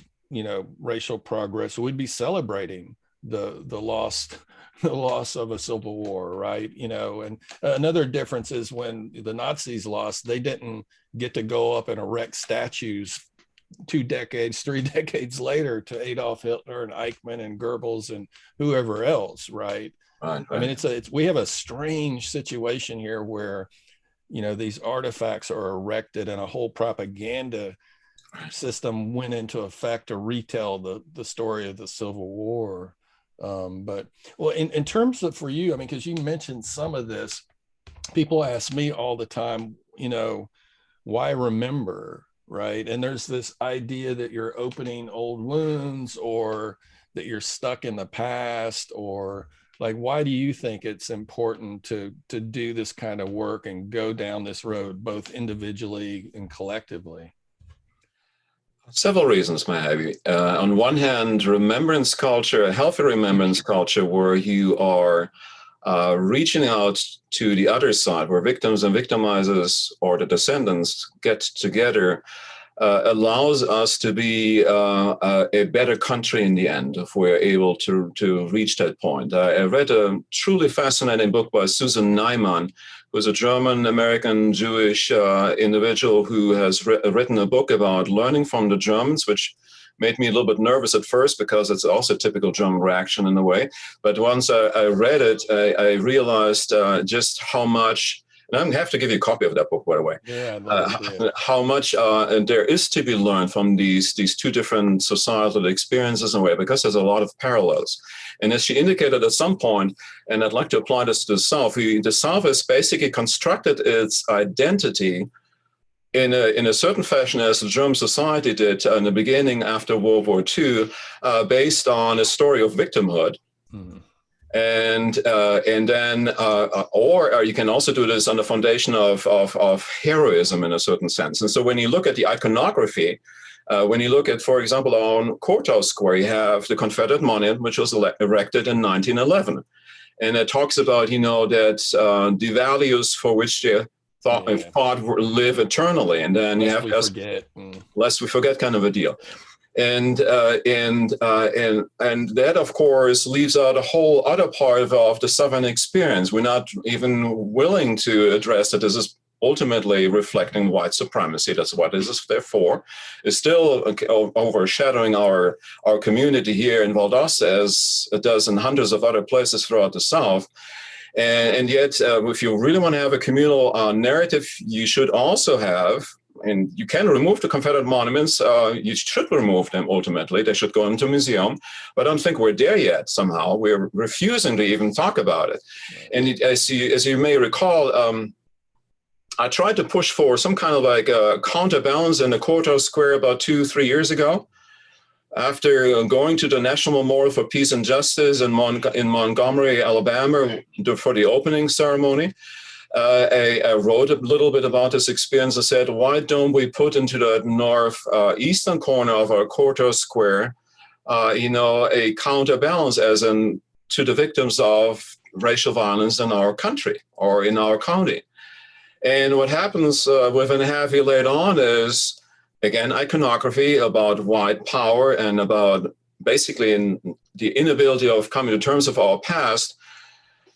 racial progress, we'd be celebrating the loss of a civil war, right? And another difference is when the Nazis lost, they didn't get to go up and erect statues 2 decades, 3 decades later to Adolf Hitler and Eichmann and Goebbels and whoever else, right? Right. I mean, we have a strange situation here where, these artifacts are erected and a whole propaganda system went into effect to retell the story of the Civil War. But in terms of, for you, I mean, because you mentioned some of this, people ask me all the time, why remember, right? And there's this idea that you're opening old wounds, or that you're stuck in the past, or like, why do you think it's important to do this kind of work and go down this road, both individually and collectively? Several reasons, Mahavi. On one hand, remembrance culture, a healthy remembrance culture, where you are reaching out to the other side, where victims and victimizers or the descendants get together, allows us to be a better country in the end, if we're able to reach that point. I read a truly fascinating book by Susan Neiman, who's a German-American Jewish individual who has written a book about learning from the Germans, which made me a little bit nervous at first because it's also a typical German reaction in a way. But once I read it, I realized just how much, and I have to give you a copy of that book, by the way. Yeah, I'd love to see it. How much there is to be learned from these two different societal experiences in a way, because there's a lot of parallels. And as she indicated at some point, and I'd like to apply this to the South, the South has basically constructed its identity in a certain fashion, as the German society did in the beginning after World War II, based on a story of victimhood. Mm-hmm. And then, or you can also do this on the foundation of heroism in a certain sense. And so when you look at the iconography, when you look at, for example, on Courthouse Square, you have the Confederate monument, which was erected in 1911. And it talks about, that the values for which they fought live eternally. And then you have lest we forget kind of a deal. And that, of course, leaves out a whole other part of the Southern experience. We're not even willing to address that this is ultimately reflecting white supremacy. That's what it is there for, is still overshadowing our community here in Valdosta as it does in hundreds of other places throughout the South. And yet, if you really want to have a communal narrative, you should also have, and you can remove the Confederate monuments. You should remove them ultimately. They should go into a museum. But I don't think we're there yet somehow. We're refusing to even talk about it. And as you may recall, I tried to push for some kind of like a counterbalance in the courthouse square about 2-3 years ago. After going to the National Memorial for Peace and Justice in Montgomery, Alabama, for the opening ceremony, I wrote a little bit about this experience. I said, why don't we put into the northeastern corner of our courthouse square, a counterbalance as in to the victims of racial violence in our country or in our county? And what happens within a half year later on is, again, iconography about white power and about basically in the inability of coming to terms with our past.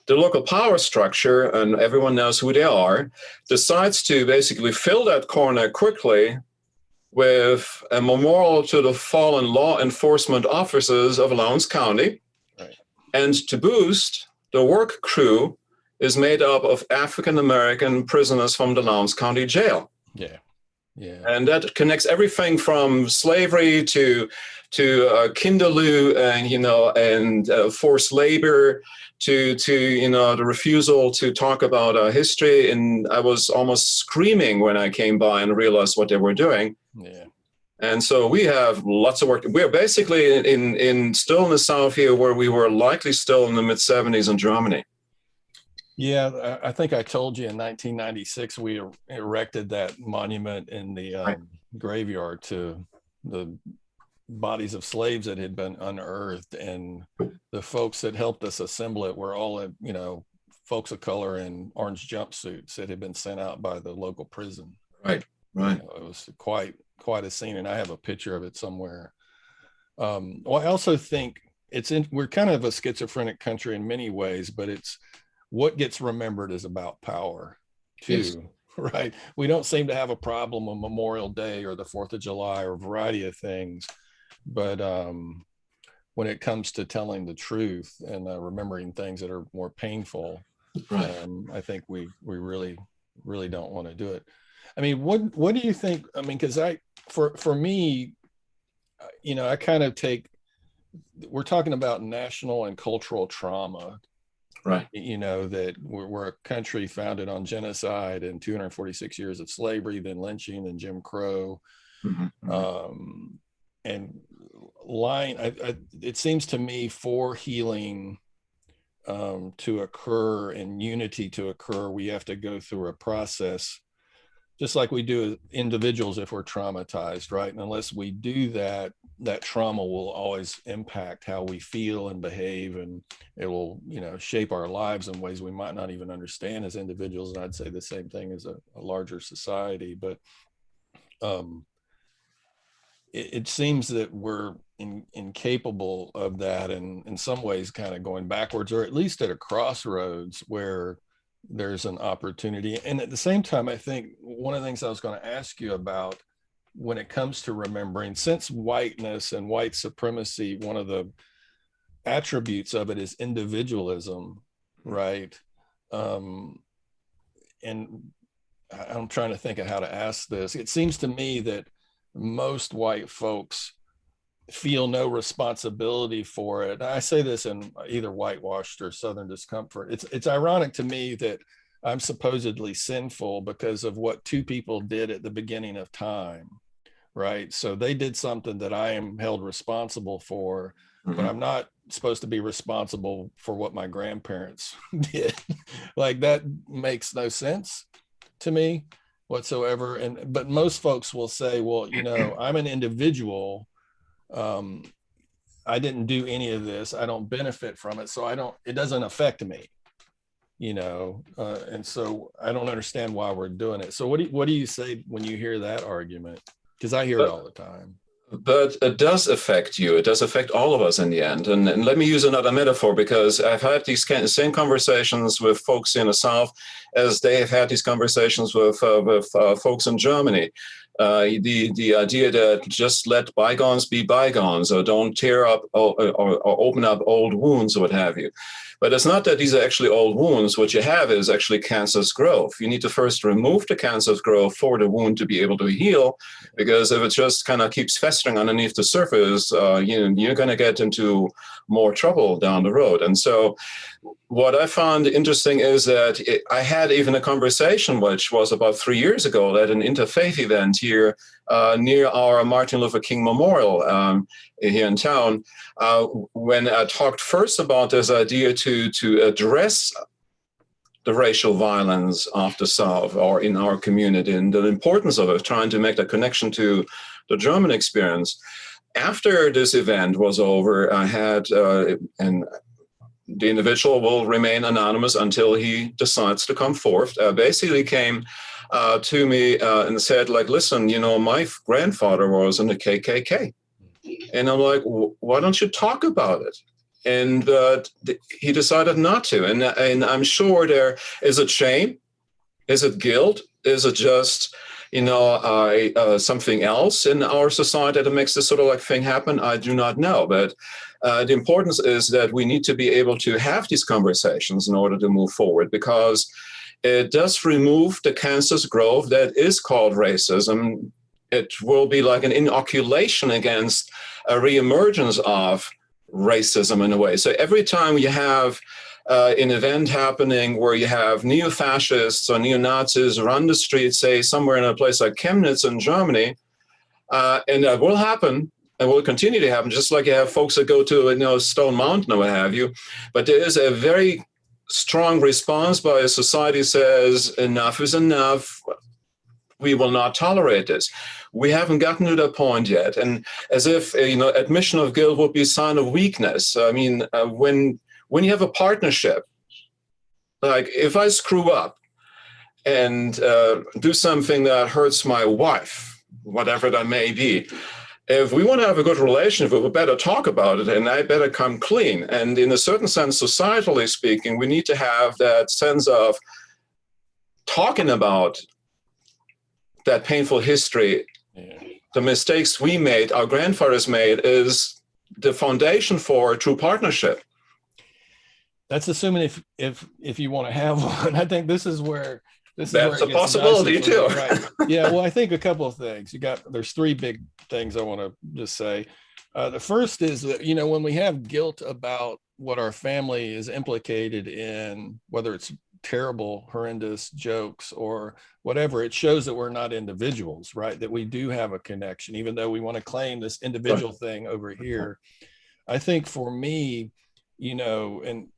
The local power structure, and everyone knows who they are, decides to basically fill that corner quickly with a memorial to the fallen law enforcement officers of Lowndes County. Right. And to boost, the work crew is made up of African-American prisoners from the Lowndes County Jail. Yeah. Yeah. And that connects everything from slavery to Kinderlu and forced labor to the refusal to talk about history. And I was almost screaming when I came by and realized what they were doing. Yeah. And so we have lots of work. We're basically still in the South here, where we were likely still in the mid-70s in Germany. Yeah, I think I told you in 1996 we erected that monument in the graveyard to the bodies of slaves that had been unearthed, and the folks that helped us assemble it were all folks of color in orange jumpsuits that had been sent out by the local prison. Right. It was quite a scene, and I have a picture of it somewhere. Well, I also think we're kind of a schizophrenic country in many ways, but it's what gets remembered is about power too. Yes. Right? We don't seem to have a problem on Memorial Day or the 4th of July or a variety of things, but when it comes to telling the truth and remembering things that are more painful, right. I think we really don't want to do it. I mean, what do you think? I mean, because for me, I kind of we're talking about national and cultural trauma. Right. That we're a country founded on genocide and 246 years of slavery, then lynching and Jim Crow. Mm-hmm. And it seems to me for healing to occur and unity to occur, we have to go through a process, just like we do as individuals if we're traumatized, right? And unless we do that, that trauma will always impact how we feel and behave, and it will, shape our lives in ways we might not even understand as individuals. And I'd say the same thing as a larger society. But it seems that we're incapable of that, and in some ways kind of going backwards, or at least at a crossroads where there's an opportunity. And at the same time, I think one of the things I was going to ask you about when it comes to remembering, since whiteness and white supremacy, one of the attributes of it is individualism, right? And I'm trying to think of how to ask this. It seems to me that most white folks feel no responsibility for it. I say this in either whitewashed or Southern discomfort. It's ironic to me that I'm supposedly sinful because of what two people did at the beginning of time, right? So they did something that I am held responsible for, mm-hmm. but I'm not supposed to be responsible for what my grandparents did. Like, that makes no sense to me whatsoever. But most folks will say, well, I'm an individual. I didn't do any of this. I don't benefit from it. So it doesn't affect me, and so I don't understand why we're doing it. So what do you say when you hear that argument? Because I hear it all the time. But it does affect you. It does affect all of us in the end. And let me use another metaphor, because I've had these same conversations with folks in the South as they have had these conversations with folks in Germany. The idea that just let bygones be bygones, or don't tear up or open up old wounds, or what have you. But it's not that these are actually old wounds. What you have is actually cancerous growth. You need to first remove the cancerous growth for the wound to be able to heal, because if it just kind of keeps festering underneath the surface, you're going to get into more trouble down the road. And so what I found interesting is that I had even a conversation, which was about 3 years ago, at an interfaith event here near our Martin Luther King Memorial here in town, when I talked first about this idea to address the racial violence of the South or in our community, and the importance of it, trying to make that connection to the German experience. After this event was over, I had, and the individual will remain anonymous until he decides to come forth, basically came to me and said, like, listen, my grandfather was in the KKK. And I'm like, why don't you talk about it? And he decided not to. And I'm sure there is a shame. Is it guilt? Is it just, something else in our society that makes this sort of like thing happen? I do not know. But the importance is that we need to be able to have these conversations in order to move forward, because it does remove the cancerous growth that is called racism. It will be like an inoculation against a reemergence of racism in a way. So every time you have an event happening where you have neo-fascists or neo-Nazis run the streets, say somewhere in a place like Chemnitz in Germany, and that will happen and will continue to happen, just like you have folks that go to Stone Mountain or what have you. But there is a very strong response by a society that says enough is enough. We will not tolerate this. We haven't gotten to that point yet. And as if, admission of guilt would be a sign of weakness. I mean, when you have a partnership, like if I screw up and do something that hurts my wife, whatever that may be, if we want to have a good relationship, we better talk about it, and I better come clean. And in a certain sense, societally speaking, we need to have that sense of talking about that painful history. Yeah. The mistakes we made, our grandfathers made, is the foundation for a true partnership. That's assuming if you want to have one. I think this is where that's a possibility too. Right. Yeah. Well, I think a couple of things. There's three big things I want to just say. The first is that, when we have guilt about what our family is implicated in, whether it's terrible, horrendous jokes or whatever, it shows that we're not individuals, right? That we do have a connection, even though we want to claim this individual thing over here. I think for me, and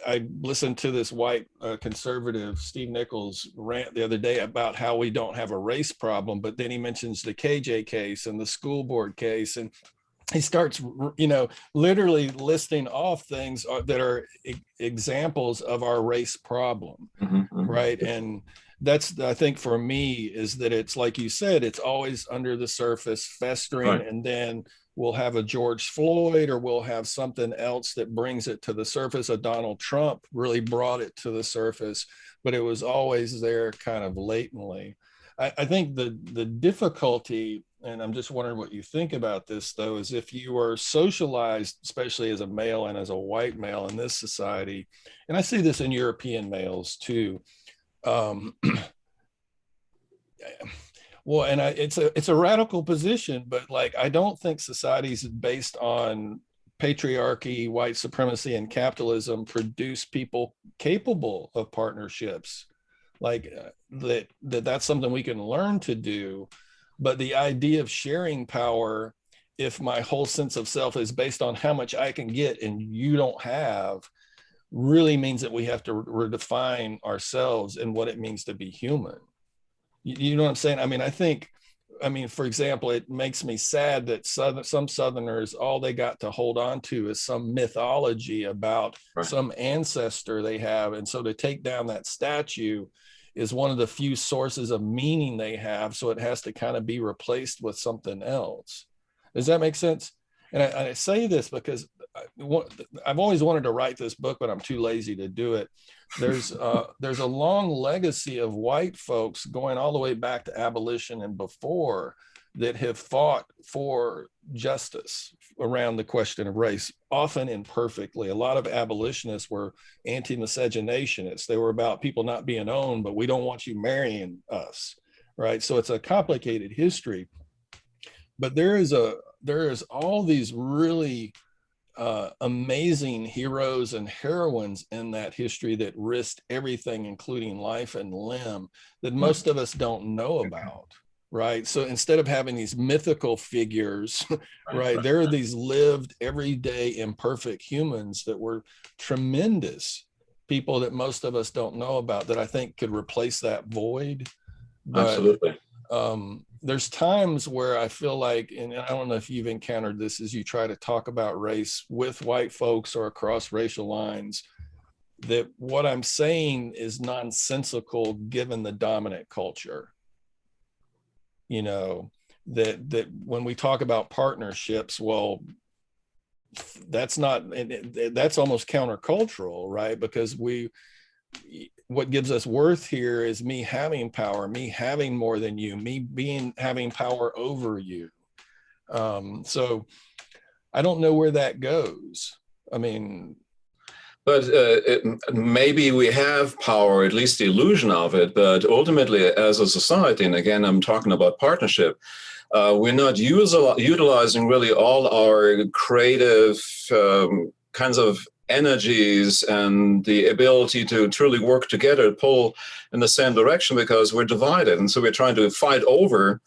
I listened to this white conservative Steve Nichols rant the other day about how we don't have a race problem, but then he mentions the KJ case and the school board case, and he starts, literally listing off things that are examples of our race problem, right? And that's, I think for me, is that it's like you said, it's always under the surface, festering, right. And then we'll have a George Floyd, or we'll have something else that brings it to the surface. A Donald Trump really brought it to the surface, but it was always there kind of latently. I think the difficulty, and I'm just wondering what you think about this, though, is if you are socialized, especially as a male and as a white male in this society, and I see this in European males too. Well, and it's a radical position, but like, I don't think societies based on patriarchy, white supremacy, and capitalism produce people capable of partnerships. Like that's something we can learn to do. But the idea of sharing power, if my whole sense of self is based on how much I can get and you don't have, really means that we have to redefine ourselves and what it means to be human. You know what I'm saying? I mean, for example, it makes me sad that some Southerners, all they got to hold on to is some mythology about right. some ancestor they have. And so to take down that statue is one of the few sources of meaning they have. So it has to kind of be replaced with something else. Does that make sense? And I say this because I've always wanted to write this book, but I'm too lazy to do it. There's a long legacy of white folks going all the way back to abolition and before that have fought for justice around the question of race, often imperfectly. A lot of abolitionists were anti-miscegenationists. They were about people not being owned, but we don't want you marrying us, right? So it's a complicated history. But there is all these really amazing heroes and heroines in that history that risked everything, including life and limb, that most of us don't know about. Right. So instead of having these mythical figures, right, there are these lived, everyday, imperfect humans that were tremendous people that most of us don't know about, that I think could replace that void. But, absolutely. There's times where I feel like, and I don't know if you've encountered this as you try to talk about race with white folks or across racial lines, that what I'm saying is nonsensical given the dominant culture. You know, that when we talk about partnerships, well, that's almost countercultural, right? Because what gives us worth here is me having power, me having more than you, me having power over you. So I don't know where that goes. I mean, but maybe we have power, at least the illusion of it, but ultimately as a society, and again, I'm talking about partnership, we're not utilizing really all our creative kinds of energies and the ability to truly work together, pull in the same direction, because we're divided. And so we're trying to fight over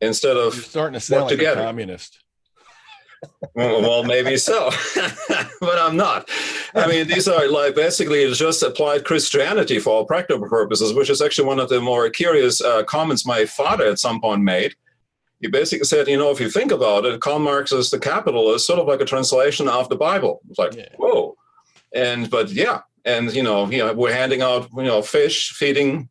instead of you're starting to sound like together. A communist. Well, maybe so, but I'm not. I mean, these are like basically just applied Christianity for all practical purposes, which is actually one of the more curious comments my father at some point made. He basically said, you know, if you think about it, Karl Marx's The Capital is sort of like a translation of the Bible. It's like, yeah. Whoa. But we're handing out, fish, feeding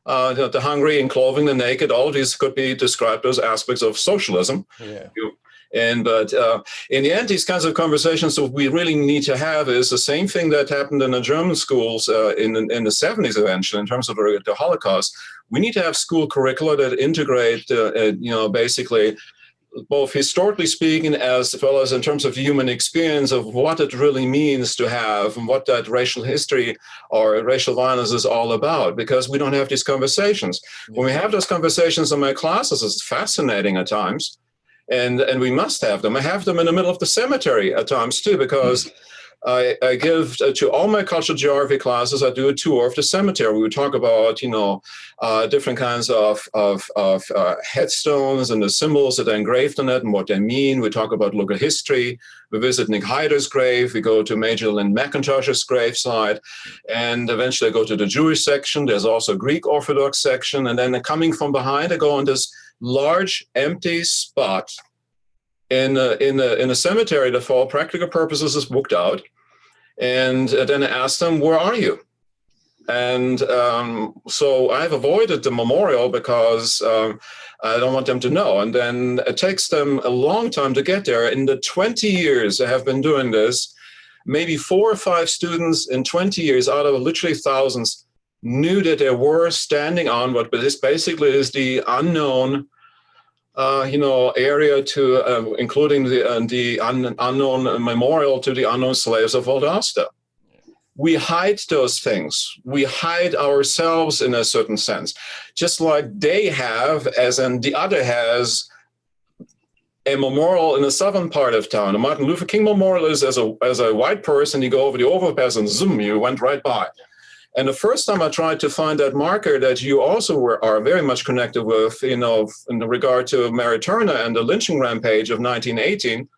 the hungry and clothing the naked. All of these could be described as aspects of socialism. Yeah. But in the end, these kinds of conversations that we really need to have is the same thing that happened in the German schools in the 70s eventually, in terms of the Holocaust. We need to have school curricula that integrate, basically both historically speaking as well as in terms of human experience of what it really means to have and what that racial history or racial violence is all about, because we don't have these conversations. Yeah. When we have those conversations in my classes, it's fascinating at times. And we must have them. I have them in the middle of the cemetery at times too, because I give to all my cultural geography classes, I do a tour of the cemetery. We talk about, different kinds of headstones and the symbols that are engraved on it and what they mean. We talk about local history. We visit Nick Hyder's grave. We go to Major Lynn McIntosh's gravesite, and eventually I go to the Jewish section. There's also a Greek Orthodox section. And then coming from behind, I go on this large empty spot in a cemetery that for all practical purposes is booked out. And then I asked them, where are you? And so I've avoided the memorial because I don't want them to know. And then it takes them a long time to get there. In the 20 years I have been doing this, maybe 4 or 5 students in 20 years out of literally thousands knew that they were standing on what this basically is the unknown area to including the unknown memorial to the unknown slaves of Valdosta. We hide those things. We hide ourselves in a certain sense, just like they have, as in the other has, a memorial in the southern part of town. The Martin Luther King Memorial is as a white person, you go over the overpass and zoom, you went right by. And the first time I tried to find that marker that you also are very much connected with, in regard to Mary Turner and the lynching rampage of 1918,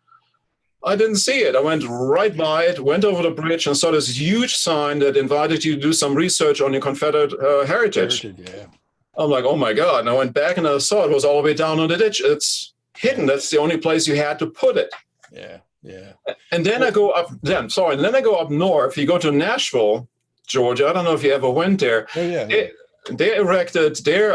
I didn't see it. I went right by it, went over the bridge and saw this huge sign that invited you to do some research on your Confederate heritage. Yeah. I'm like, oh my God. And I went back and I saw it was all the way down on the ditch. It's hidden. That's the only place you had to put it. Yeah, yeah. And then I go up north. You go to Nashville, Georgia. I don't know if you ever went there. Oh, yeah. They erected their,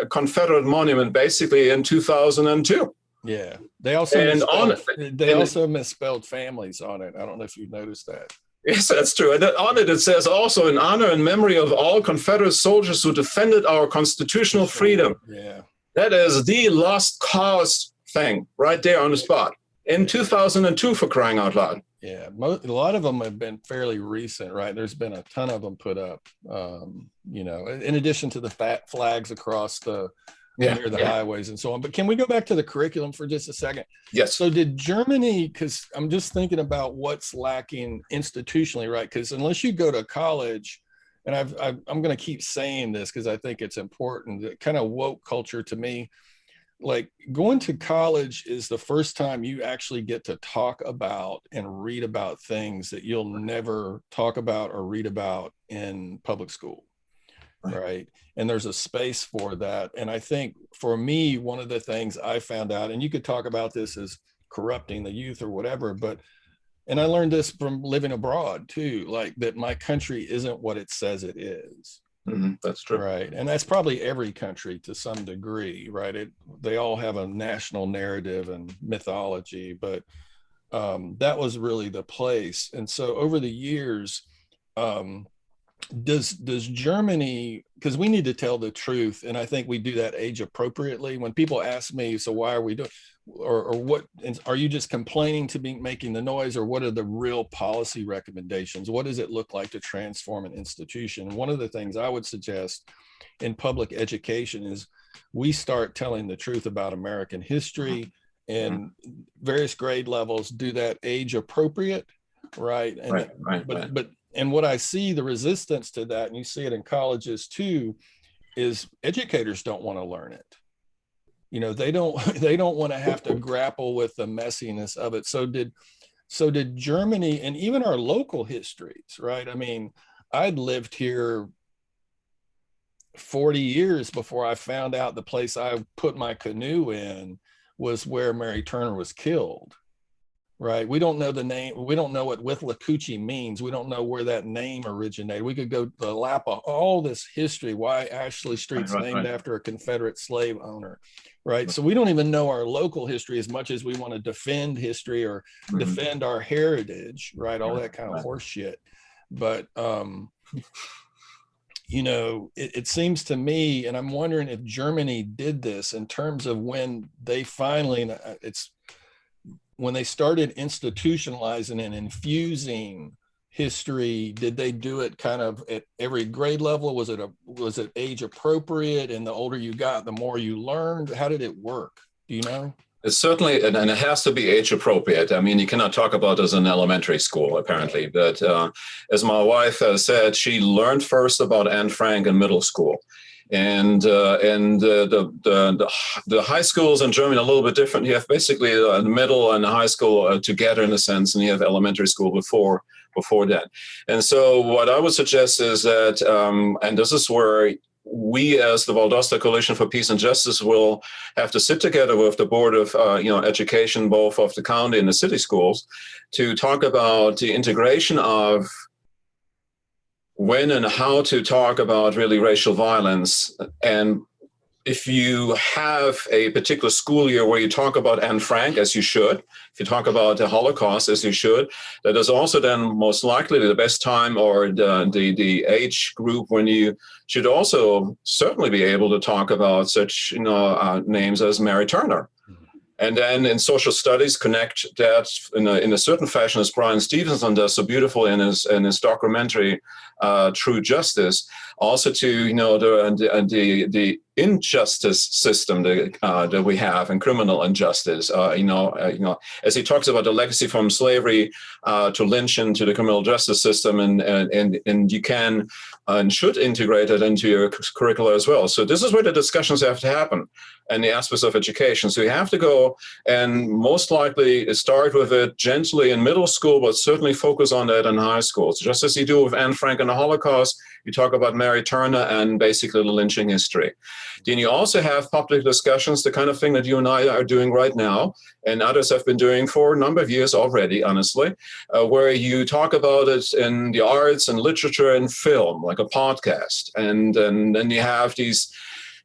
Confederate monument basically in 2002. Yeah. They also And on and misspelled families on it. I don't know if you've noticed that. yes, that's true. And on it, it says also in honor and memory of all Confederate soldiers who defended our constitutional freedom. Yeah. That is the lost cause thing right there on the spot in 2002, for crying out loud. Yeah, a lot of them have been fairly recent, right? There's been a ton of them put up, in addition to the fat flags across near the highways and so on. But can we go back to the curriculum for just a second? Yes. So did Germany, because I'm just thinking about what's lacking institutionally, right? Because unless you go to college, and I'm going to keep saying this because I think it's important, that kind of woke culture to me, like going to college is the first time you actually get to talk about and read about things that you'll never talk about or read about in public school. Right. And there's a space for that. And I think for me, one of the things I found out, and you could talk about this as corrupting the youth or whatever, and I learned this from living abroad too, like that my country isn't what it says it is. Mm-hmm. That's true. Right. And that's probably every country to some degree, right? They all have a national narrative and mythology, but that was really the place. And so over the years, does Germany, because we need to tell the truth, and I think we do that age appropriately. When people ask me, so why are we doing, or what, are you just complaining to be making the noise, or what are the real policy recommendations? What does it look like to transform an institution? One of the things I would suggest in public education is we start telling the truth about American history, and various grade levels do that age appropriate, right? And but and what I see, the resistance to that, and you see it in colleges too, is educators don't want to learn it. They don't want to have to grapple with the messiness of it. So did Germany, and even our local histories, right? I mean, I'd lived here 40 years before I found out the place I put my canoe in was where Mary Turner was killed. Right. We don't know the name. We don't know what Withlacoochee means. We don't know where that name originated. We could go the lap of all this history, why Ashley Street's named after a Confederate slave owner. Right. So we don't even know our local history as much as we want to defend history or defend our heritage. Right. All that kind of horse shit. But, it seems to me, and I'm wondering if Germany did this in terms of when they finally, when they started institutionalizing and infusing history, did they do it kind of at every grade level? Was it age appropriate? And the older you got, the more you learned? How did it work? Do you know? It's certainly, and it has to be age appropriate. I mean, you cannot talk about it as an elementary school, apparently. But as my wife said, she learned first about Anne Frank in middle school. And the high schools in Germany are a little bit different. You have basically the middle and the high school together in a sense, and you have elementary school before that. And so what I would suggest is that, and this is where we as the Valdosta Coalition for Peace and Justice will have to sit together with the Board of Education, both of the county and the city schools, to talk about the integration of when and how to talk about really racial violence. And if you have a particular school year where you talk about Anne Frank, as you should, if you talk about the Holocaust, as you should, that is also then most likely the best time, or the age group when you should also certainly be able to talk about such names as Mary Turner. And then in social studies, connect that in a certain fashion, as Brian Stevenson does so beautifully in his documentary, True Justice, also to the injustice system that we have, and criminal injustice. As he talks about the legacy from slavery to lynching to the criminal justice system, and you can and should integrate it into your curricula as well. So this is where the discussions have to happen, and the aspects of education. So you have to go and most likely start with it gently in middle school, but certainly focus on that in high schools. Just as you do with Anne Frank and the Holocaust, you talk about Mary Turner and basically the lynching history. Then you also have public discussions, the kind of thing that you and I are doing right now, and others have been doing for a number of years already, honestly, where you talk about it in the arts and literature and film, like a podcast. And then you have these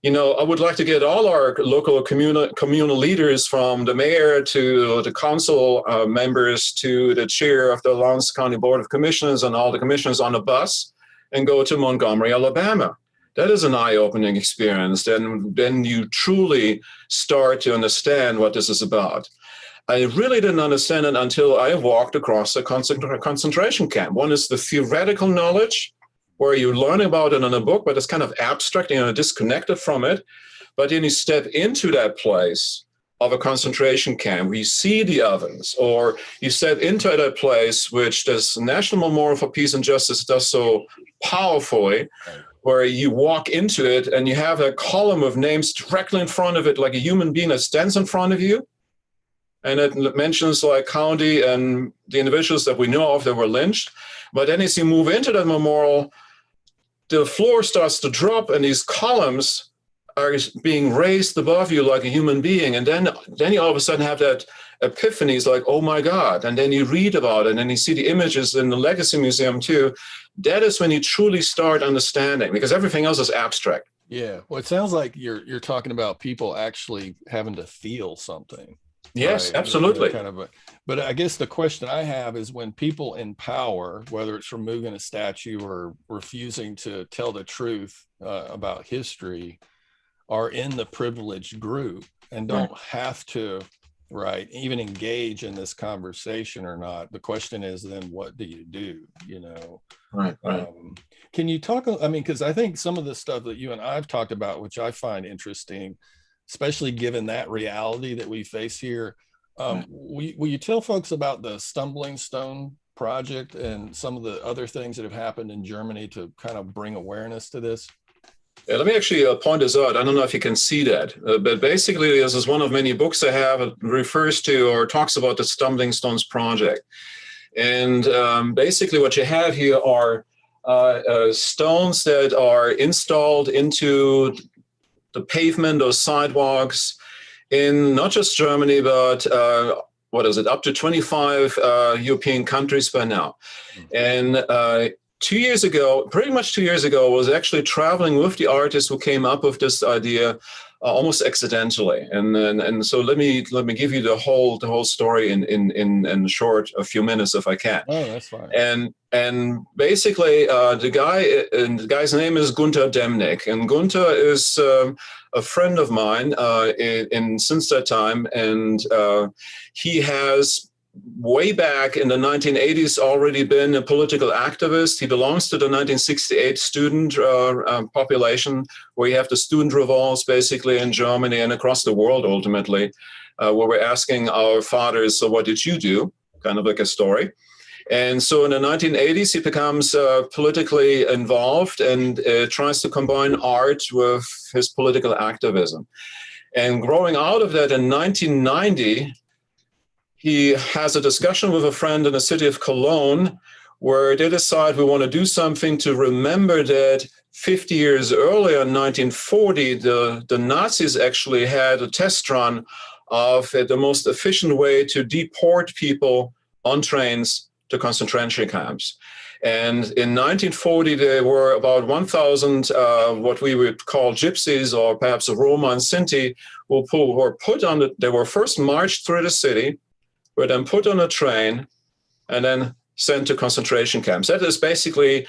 I would like to get all our local communal leaders, from the mayor to the council members to the chair of the Lawrence County Board of Commissioners and all the commissioners, on a bus and go to Montgomery, Alabama. That is an eye-opening experience. Then you truly start to understand what this is about. I really didn't understand it until I walked across a concentration camp. One is the theoretical knowledge, where you learn about it in a book, but it's kind of abstract, disconnected from it. But then you step into that place of a concentration camp, where you see the ovens, or you step into that place which this National Memorial for Peace and Justice does so powerfully, where you walk into it and you have a column of names directly in front of it, like a human being that stands in front of you. And it mentions like county and the individuals that we know of that were lynched. But then as you move into that memorial, the floor starts to drop and these columns are being raised above you like a human being. And then you all of a sudden have that epiphany. It's like, oh my God. And then you read about it and then you see the images in the Legacy Museum too. That is when you truly start understanding, because everything else is abstract. Yeah. Well, it sounds like you're talking about people actually having to feel something. Yes, right? Absolutely. But I guess the question I have is, when people in power, whether it's removing a statue or refusing to tell the truth about history, are in the privileged group and don't have to, even engage in this conversation or not. The question is then, what do you do? Right. Can you talk? Because I think some of the stuff that you and I've talked about, which I find interesting, especially given that reality that we face here. Will you tell folks about the Stumbling Stone project and some of the other things that have happened in Germany to kind of bring awareness to this? Yeah, let me actually point this out. I don't know if you can see that, but basically this is one of many books I have. It refers to or talks about the Stumbling Stones project. And basically what you have here are stones that are installed into the pavement or sidewalks in not just Germany, but up to 25 European countries by now. And 2 years ago, pretty much 2 years ago, I was actually traveling with the artist who came up with this idea almost accidentally. And so let me give you the whole story in short, a few minutes if I can. Oh, that's fine. And basically, the guy's name is Gunther Demnig, and Gunther is a friend of mine since that time, and he has way back in the 1980s already been a political activist. He belongs to the 1968 student population, where you have the student revolts basically in Germany and across the world ultimately, where we're asking our fathers, so what did you do? Kind of like a story. And so in the 1980s, he becomes politically involved and tries to combine art with his political activism. And growing out of that in 1990, he has a discussion with a friend in the city of Cologne, where they decide we want to do something to remember that 50 years earlier, in 1940, the Nazis actually had a test run of the most efficient way to deport people on trains to concentration camps. And in 1940, there were about 1,000 what we would call gypsies, or perhaps Roma and Sinti, who were put on they were first marched through the city, were then put on a train, and then sent to concentration camps. That is basically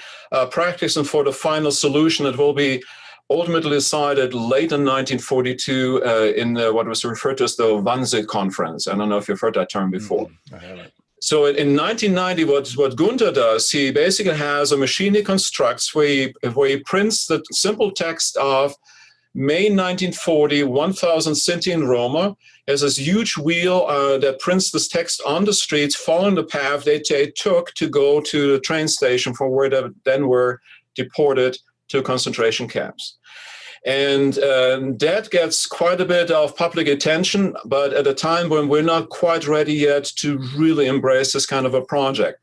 practicing for the final solution that will be ultimately decided late in 1942 in what was referred to as the Wannsee Conference. I don't know if you've heard that term before. I haven't. So in 1990, what Gunther does, he basically has a machine he constructs where he prints the simple text of May 1940, 1,000 Sinti and Roma. There's this huge wheel that prints this text on the streets, following the path they took to go to the train station from where they then were deported to concentration camps. And that gets quite a bit of public attention, but at a time when we're not quite ready yet to really embrace this kind of a project.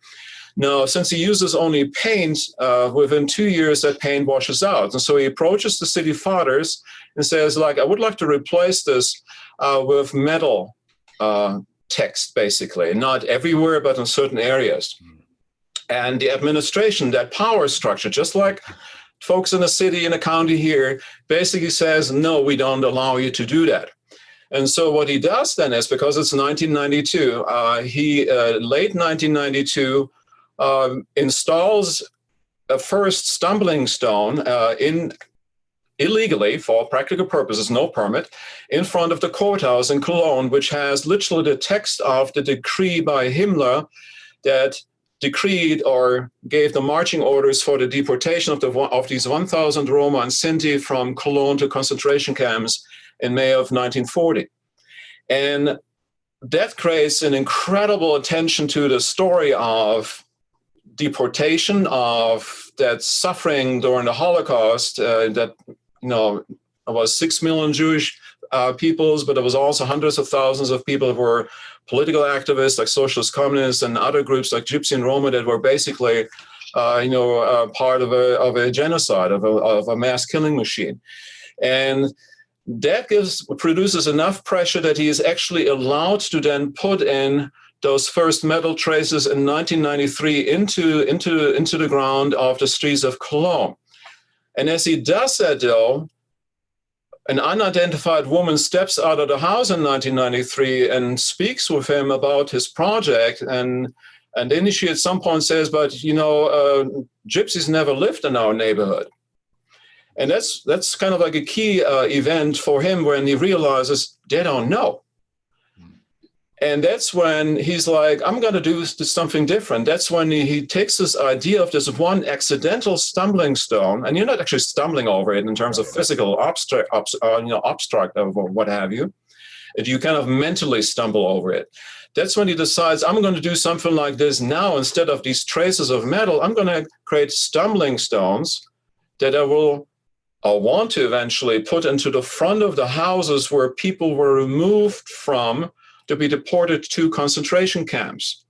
Now, since he uses only paint, within 2 years that paint washes out. And so he approaches the city fathers and says, I would like to replace this with metal text, basically, not everywhere, but in certain areas. And the administration, that power structure, just like folks in the city, in the county here, basically says, no, we don't allow you to do that. And so what he does then is, because it's 1992, late 1992, installs a first stumbling stone illegally, for practical purposes, no permit, in front of the courthouse in Cologne, which has literally the text of the decree by Himmler that decreed or gave the marching orders for the deportation of these 1,000 Roma and Sinti from Cologne to concentration camps in May of 1940. And that creates an incredible attention to the story of deportation, of that suffering during the Holocaust, that, it was 6 million Jewish peoples, but there was also hundreds of thousands of people who were political activists like socialist communists and other groups like Gypsy and Roma that were basically, part of a genocide, of a mass killing machine. And that produces enough pressure that he is actually allowed to then put in those first metal traces in 1993 into the ground of the streets of Cologne. And as he does that, though, an unidentified woman steps out of the house in 1993 and speaks with him about his project. And then she at some point says, but, gypsies never lived in our neighborhood. And that's kind of like a key event for him when he realizes they don't know. And that's when he's like, I'm going to do something different. That's when he takes this idea of this one accidental stumbling stone, and you're not actually stumbling over it in terms of physical obstruct or what have you. You kind of mentally stumble over it. That's when he decides, I'm going to do something like this now. Instead of these traces of metal, I'm going to create stumbling stones that I want to eventually put into the front of the houses where people were removed from to be deported to concentration camps.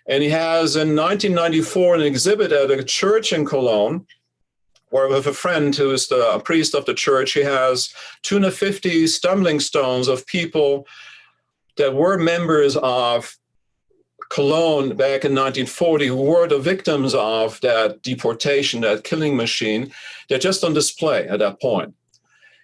And he has in 1994 an exhibit at a church in Cologne, where with a friend who is the priest of the church, he has 250 stumbling stones of people that were members of Cologne back in 1940 who were the victims of that deportation, that killing machine. They're just on display at that point.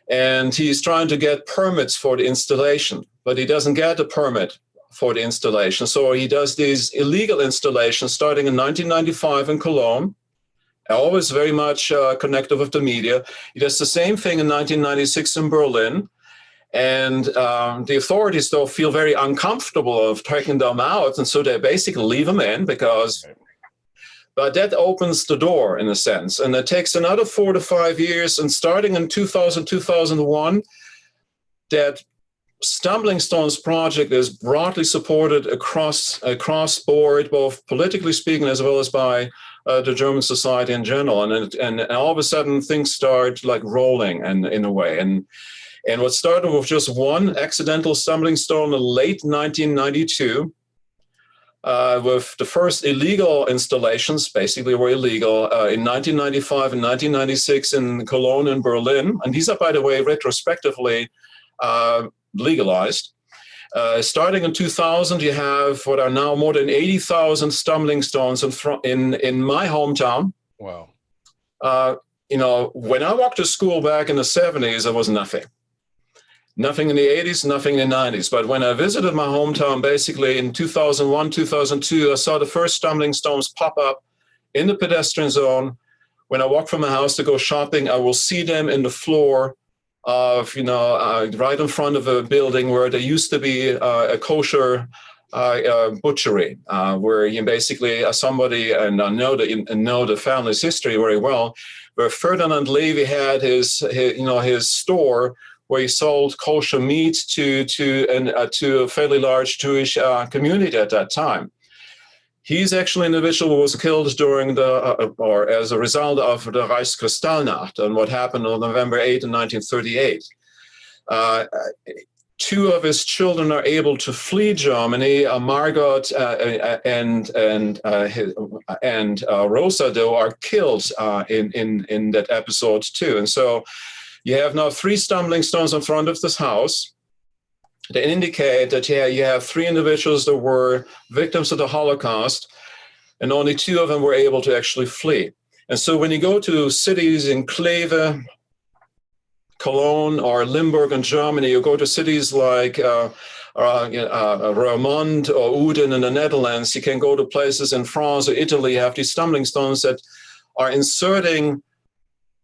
And he's trying to get permits for the installation, but he doesn't get a permit for the installation. So he does these illegal installations starting in 1995 in Cologne, always very much connected with the media. He does the same thing in 1996 in Berlin. And the authorities, though, feel very uncomfortable of taking them out. And so they basically leave them in but that opens the door in a sense. And it takes another 4 to 5 years. And starting in 2000, 2001, that Stumbling Stones project is broadly supported across board, both politically speaking as well as by the German society in general. And all of a sudden things start like rolling in a way. And what started with just one accidental stumbling stone in late 1992, with the first illegal installations, basically were illegal, in 1995 and 1996 in Cologne and Berlin. And these are, by the way, retrospectively legalized. Starting in 2000, you have what are now more than 80,000 stumbling stones in my hometown. Wow. When I walked to school back in the 70s, there was nothing. Nothing in the 80s, nothing in the 90s. But when I visited my hometown, basically in 2001, 2002, I saw the first stumbling stones pop up in the pedestrian zone. When I walk from my house to go shopping, I will see them in the floor of, right in front of a building where there used to be a kosher butchery, where you basically somebody, and I know the family's history very well, where Ferdinand Levy had his store where he sold kosher meat to a fairly large Jewish community at that time. He's actually an individual who was killed during or as a result of the Reichskristallnacht and what happened on November 8 in 1938. Two of his children are able to flee Germany. Margot and Rosa, though, are killed in that episode too. And so you have now 3 stumbling stones in front of this house. They indicate that you have 3 individuals that were victims of the Holocaust, and only 2 of them were able to actually flee. And so when you go to cities in Kleve, Cologne, or Limburg in Germany, you go to cities like Roermond or Uden in the Netherlands, you can go to places in France or Italy, you have these stumbling stones that are inserting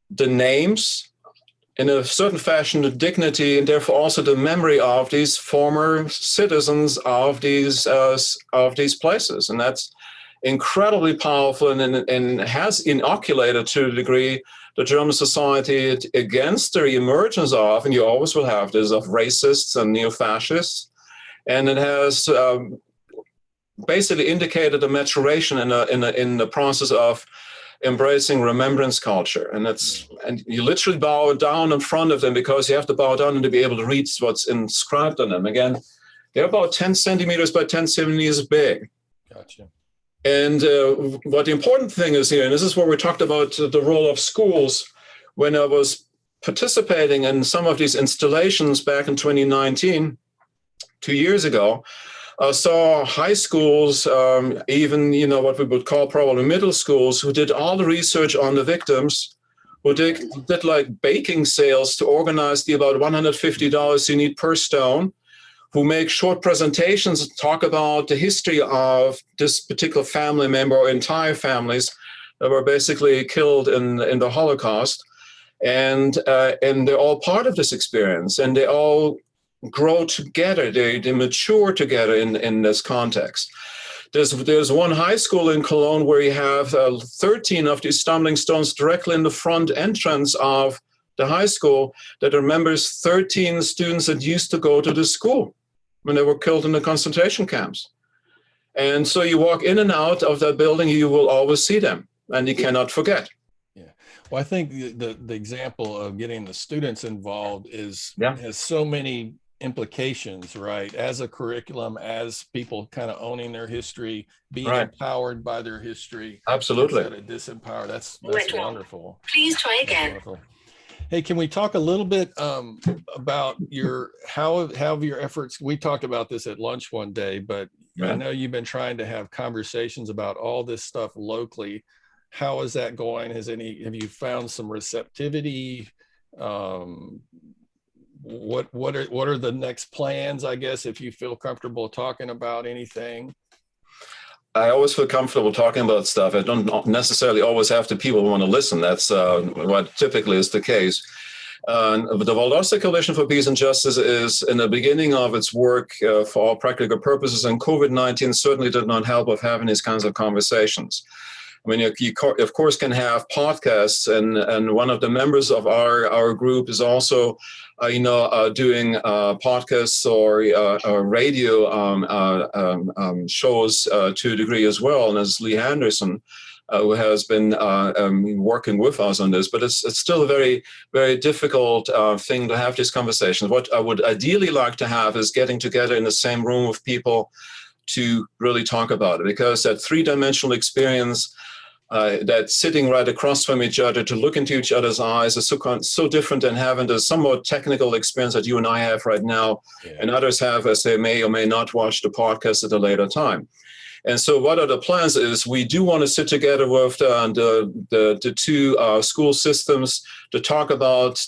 the names in a certain fashion, the dignity, and therefore also the memory of these former citizens of these places. And that's incredibly powerful and has inoculated to a degree the German society against the emergence of, and you always will have this, of racists and neo-fascists. And it has basically indicated a maturation in the process of embracing remembrance culture. And you literally bow down in front of them because you have to bow down and to be able to read what's inscribed on them. Again, they're about 10 centimeters by 10 centimeters big. Gotcha. And what the important thing is here, and this is where we talked about the role of schools, when I was participating in some of these installations back in 2019, 2 years ago, saw high schools, even, what we would call probably middle schools, who did all the research on the victims, who did like baking sales to organize the about $150 you need per stone, who make short presentations, talk about the history of this particular family member or entire families that were basically killed in the Holocaust. And they're all part of this experience, and they all grow together, they mature together in this context. There's one high school in Cologne where you have 13 of these stumbling stones directly in the front entrance of the high school that remembers 13 students that used to go to the school when they were killed in the concentration camps. And so you walk in and out of that building, you will always see them, and you cannot forget. Yeah. Well, I think the example of getting the students involved has so many implications, right? As a curriculum, as people kind of owning their history, being empowered by their history. Absolutely. Instead of disempowered. That's wonderful. Please try again. Hey, can we talk a little bit about how have your efforts? We talked about this at lunch one day, but I know you've been trying to have conversations about all this stuff locally. How is that going? Have you found some receptivity? What are the next plans, I guess, if you feel comfortable talking about anything? I always feel comfortable talking about stuff. I don't necessarily always have to people who want to listen. That's what typically is the case. The Valdosta Coalition for Peace and Justice is in the beginning of its work for all practical purposes, and COVID-19 certainly did not help with having these kinds of conversations. I mean, you of course can have podcasts, and one of the members of our group is also, doing podcasts or radio shows to a degree as well. And as Lee Anderson, who has been working with us on this, but it's still a very, very difficult thing to have these conversations. What I would ideally like to have is getting together in the same room with people to really talk about it, because that three-dimensional experience, that sitting right across from each other to look into each other's eyes is so different than having the somewhat technical experience that you and I have right now, and others have as they may or may not watch the podcast at a later time. And so what are the plans is we do want to sit together with the two school systems to talk about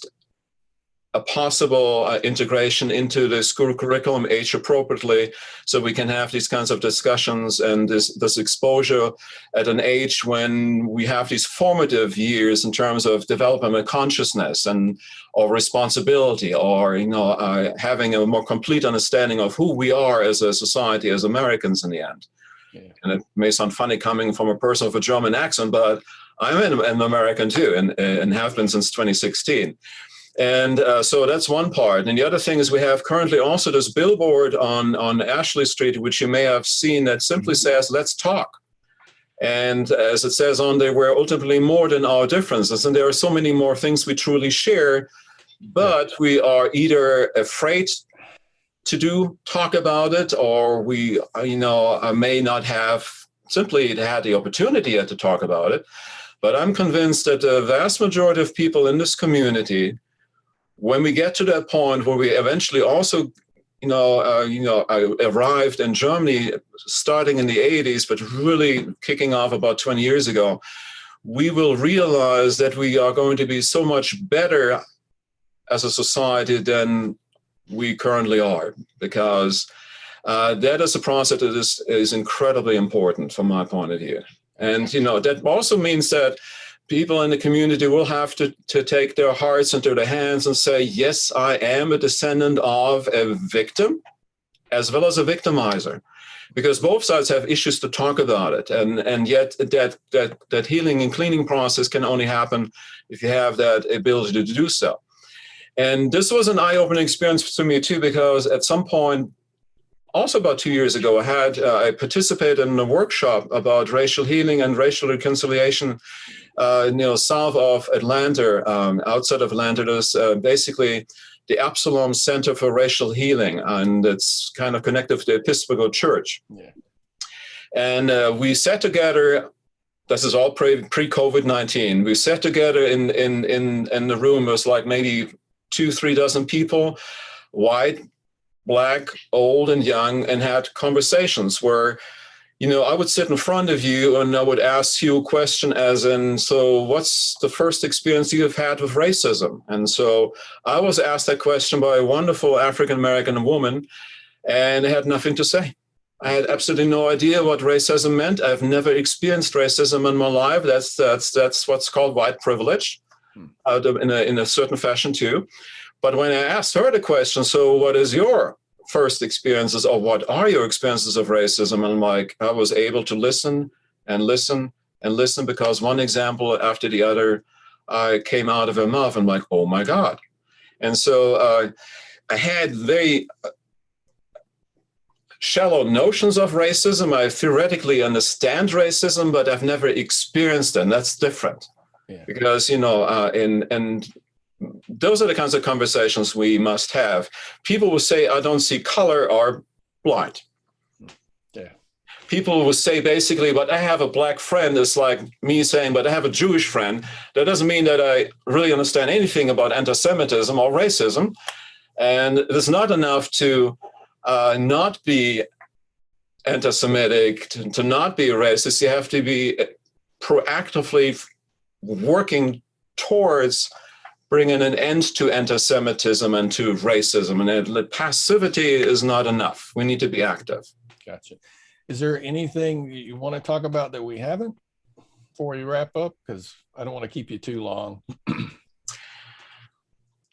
a possible integration into the school curriculum age appropriately, so we can have these kinds of discussions and this exposure at an age when we have these formative years in terms of development of consciousness or responsibility, or having a more complete understanding of who we are as a society, as Americans in the end. Yeah. And it may sound funny coming from a person with a German accent, but I'm an American too, and have been since 2016. And so that's one part. And the other thing is we have currently also this billboard on Ashley Street, which you may have seen, that simply says, "Let's talk." And as it says on there, we're ultimately more than our differences. And there are so many more things we truly share, but we are either afraid to talk about it, or we, may not have simply had the opportunity yet to talk about it. But I'm convinced that the vast majority of people in this community, when we get to that point where we eventually also, arrived in Germany starting in the 80s, but really kicking off about 20 years ago, we will realize that we are going to be so much better as a society than we currently are, because that is a process that is incredibly important from my point of view. And, that also means that people in the community will have to take their hearts into their hands and say, yes, I am a descendant of a victim as well as a victimizer, because both sides have issues to talk about it. And yet that healing and cleaning process can only happen if you have that ability to do so. And this was an eye-opening experience for me too, because at some point, also about 2 years ago, I participated in a workshop about racial healing and racial reconciliation, south of Atlanta, outside of Atlanta. There's basically the Absalom Center for Racial Healing, and it's kind of connected to the Episcopal Church. Yeah. And we sat together. This is all pre-COVID-19. We sat together in the room. It was like maybe 2-3 dozen people, white, black, old, and young, and had conversations where, I would sit in front of you and I would ask you a question as in, so what's the first experience you've had with racism? And so I was asked that question by a wonderful African-American woman, and I had nothing to say. I had absolutely no idea what racism meant. I've never experienced racism in my life. That's what's called white privilege, in a certain fashion too. But when I asked her the question, so what is your first experiences, or what are your experiences of racism? And I was able to listen and listen and listen, because one example after the other came out of her mouth, and oh my God. And so I had very shallow notions of racism. I theoretically understand racism, but I've never experienced it, and that's different. Yeah. Because, and those are the kinds of conversations we must have. People will say, I don't see color, or blind. Yeah. People will say basically, but I have a black friend. It's like me saying, but I have a Jewish friend. That doesn't mean that I really understand anything about anti-Semitism or racism. And it's not enough to not be anti-Semitic, to not be racist. You have to be proactively working towards bringing an end to anti-Semitism and to racism. And passivity is not enough. We need to be active. Gotcha. Is there anything you want to talk about that we haven't before we wrap up? Because I don't want to keep you too long.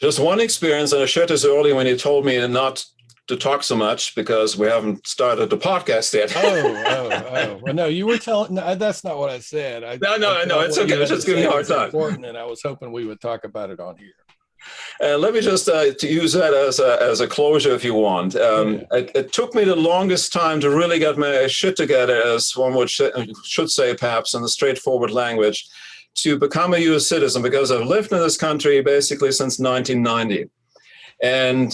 Just one experience, and I shared this earlier when you told me not to talk so much because we haven't started the podcast yet. Well, no, you were telling. No, that's not what I said. No, it's okay. It's just giving me a hard time. Important, and I was hoping we would talk about it on here. Let me just to use that as a closure, if you want. It took me the longest time to really get my shit together, as one should say, perhaps in a straightforward language, to become a U.S. citizen, because I've lived in this country basically since 1990. And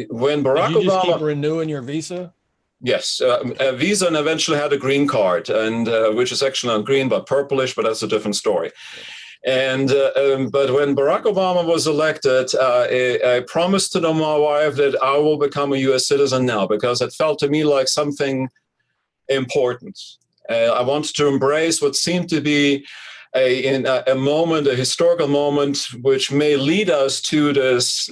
when Barack Obama... Did you just keep renewing your visa? Yes, a visa, and eventually had a green card, and which is actually not green but purplish, but that's a different story. And but when Barack Obama was elected, I promised to my wife that I will become a U.S. citizen now, because it felt to me like something important. I wanted to embrace what seemed to be a moment, a historical moment, which may lead us to this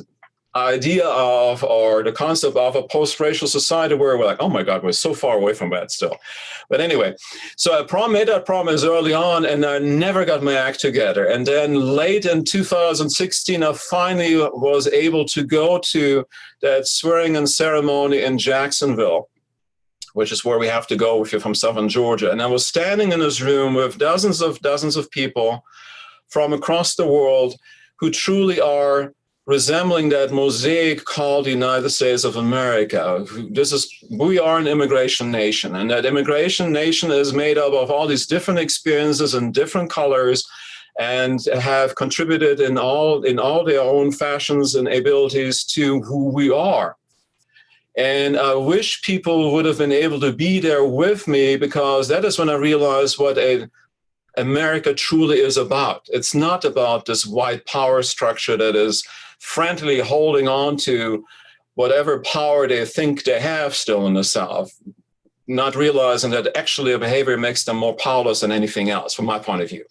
idea of, or the concept of, a post-racial society where we're like, oh my God, we're so far away from that still. But anyway, so I made that promise early on, and I never got my act together. And then late in 2016, I finally was able to go to that swearing-in ceremony in Jacksonville, which is where we have to go if you're from Southern Georgia. And I was standing in this room with dozens of people from across the world who truly are resembling that mosaic called the United States of America. We are an immigration nation, and that immigration nation is made up of all these different experiences and different colors, and have contributed in all their own fashions and abilities to who we are. And I wish people would have been able to be there with me, because that is when I realized what America truly is about. It's not about this white power structure that is frantically holding on to whatever power they think they have still in the South. not realizing that actually a behavior makes them more powerless than anything else, from my point of view.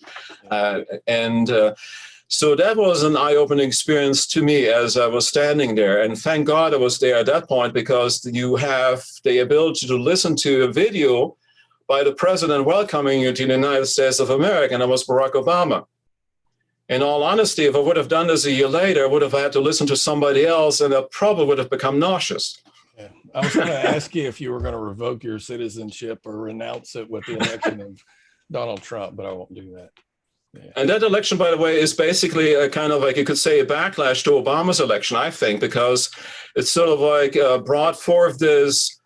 So that was an eye-opening experience to me as I was standing there. And thank God I was there at that point, because you have the ability to listen to a video by the president welcoming you to the United States of America, and that was Barack Obama. In all honesty, if I would have done this a year later, I would have had to listen to somebody else, and I probably would have become nauseous. Yeah. I was going to ask you if you were going to revoke your citizenship or renounce it with the election of Donald Trump, but I won't do that. Yeah. And that election, by the way, is basically a kind of like, you could say, a backlash to Obama's election, I think, because it's sort of like brought forth this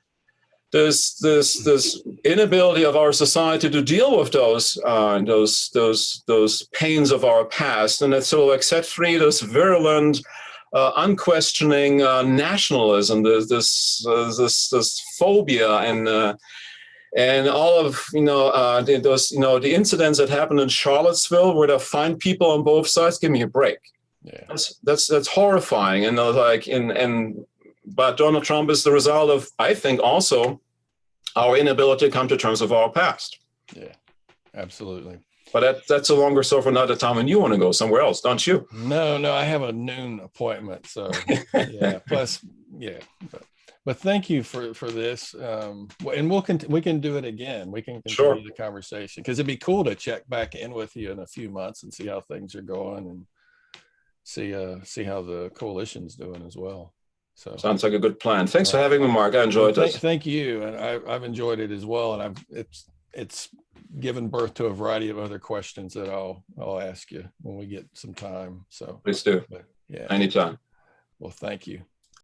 inability of our society to deal with those pains of our past, and it's sort of like set free this virulent, unquestioning nationalism, this phobia, and all of the incidents that happened in Charlottesville, where they find people on both sides. Give me a break. Yeah, that's horrifying. And but Donald Trump is the result of, I think, also our inability to come to terms with our past. Yeah, absolutely. But that's a longer story for another time, and you want to go somewhere else, don't you? No, I have a noon appointment. So yeah, plus, yeah. But thank you for this. And we can do it again. We can continue the conversation, because it'd be cool to check back in with you in a few months and see how things are going, and see how the coalition's doing as well. So sounds like a good plan. Thanks for having me, Mark. I enjoyed this. Thank you, and I've enjoyed it as well. And it's given birth to a variety of other questions that I'll ask you when we get some time. So please do. But, yeah. Anytime. Well, thank you.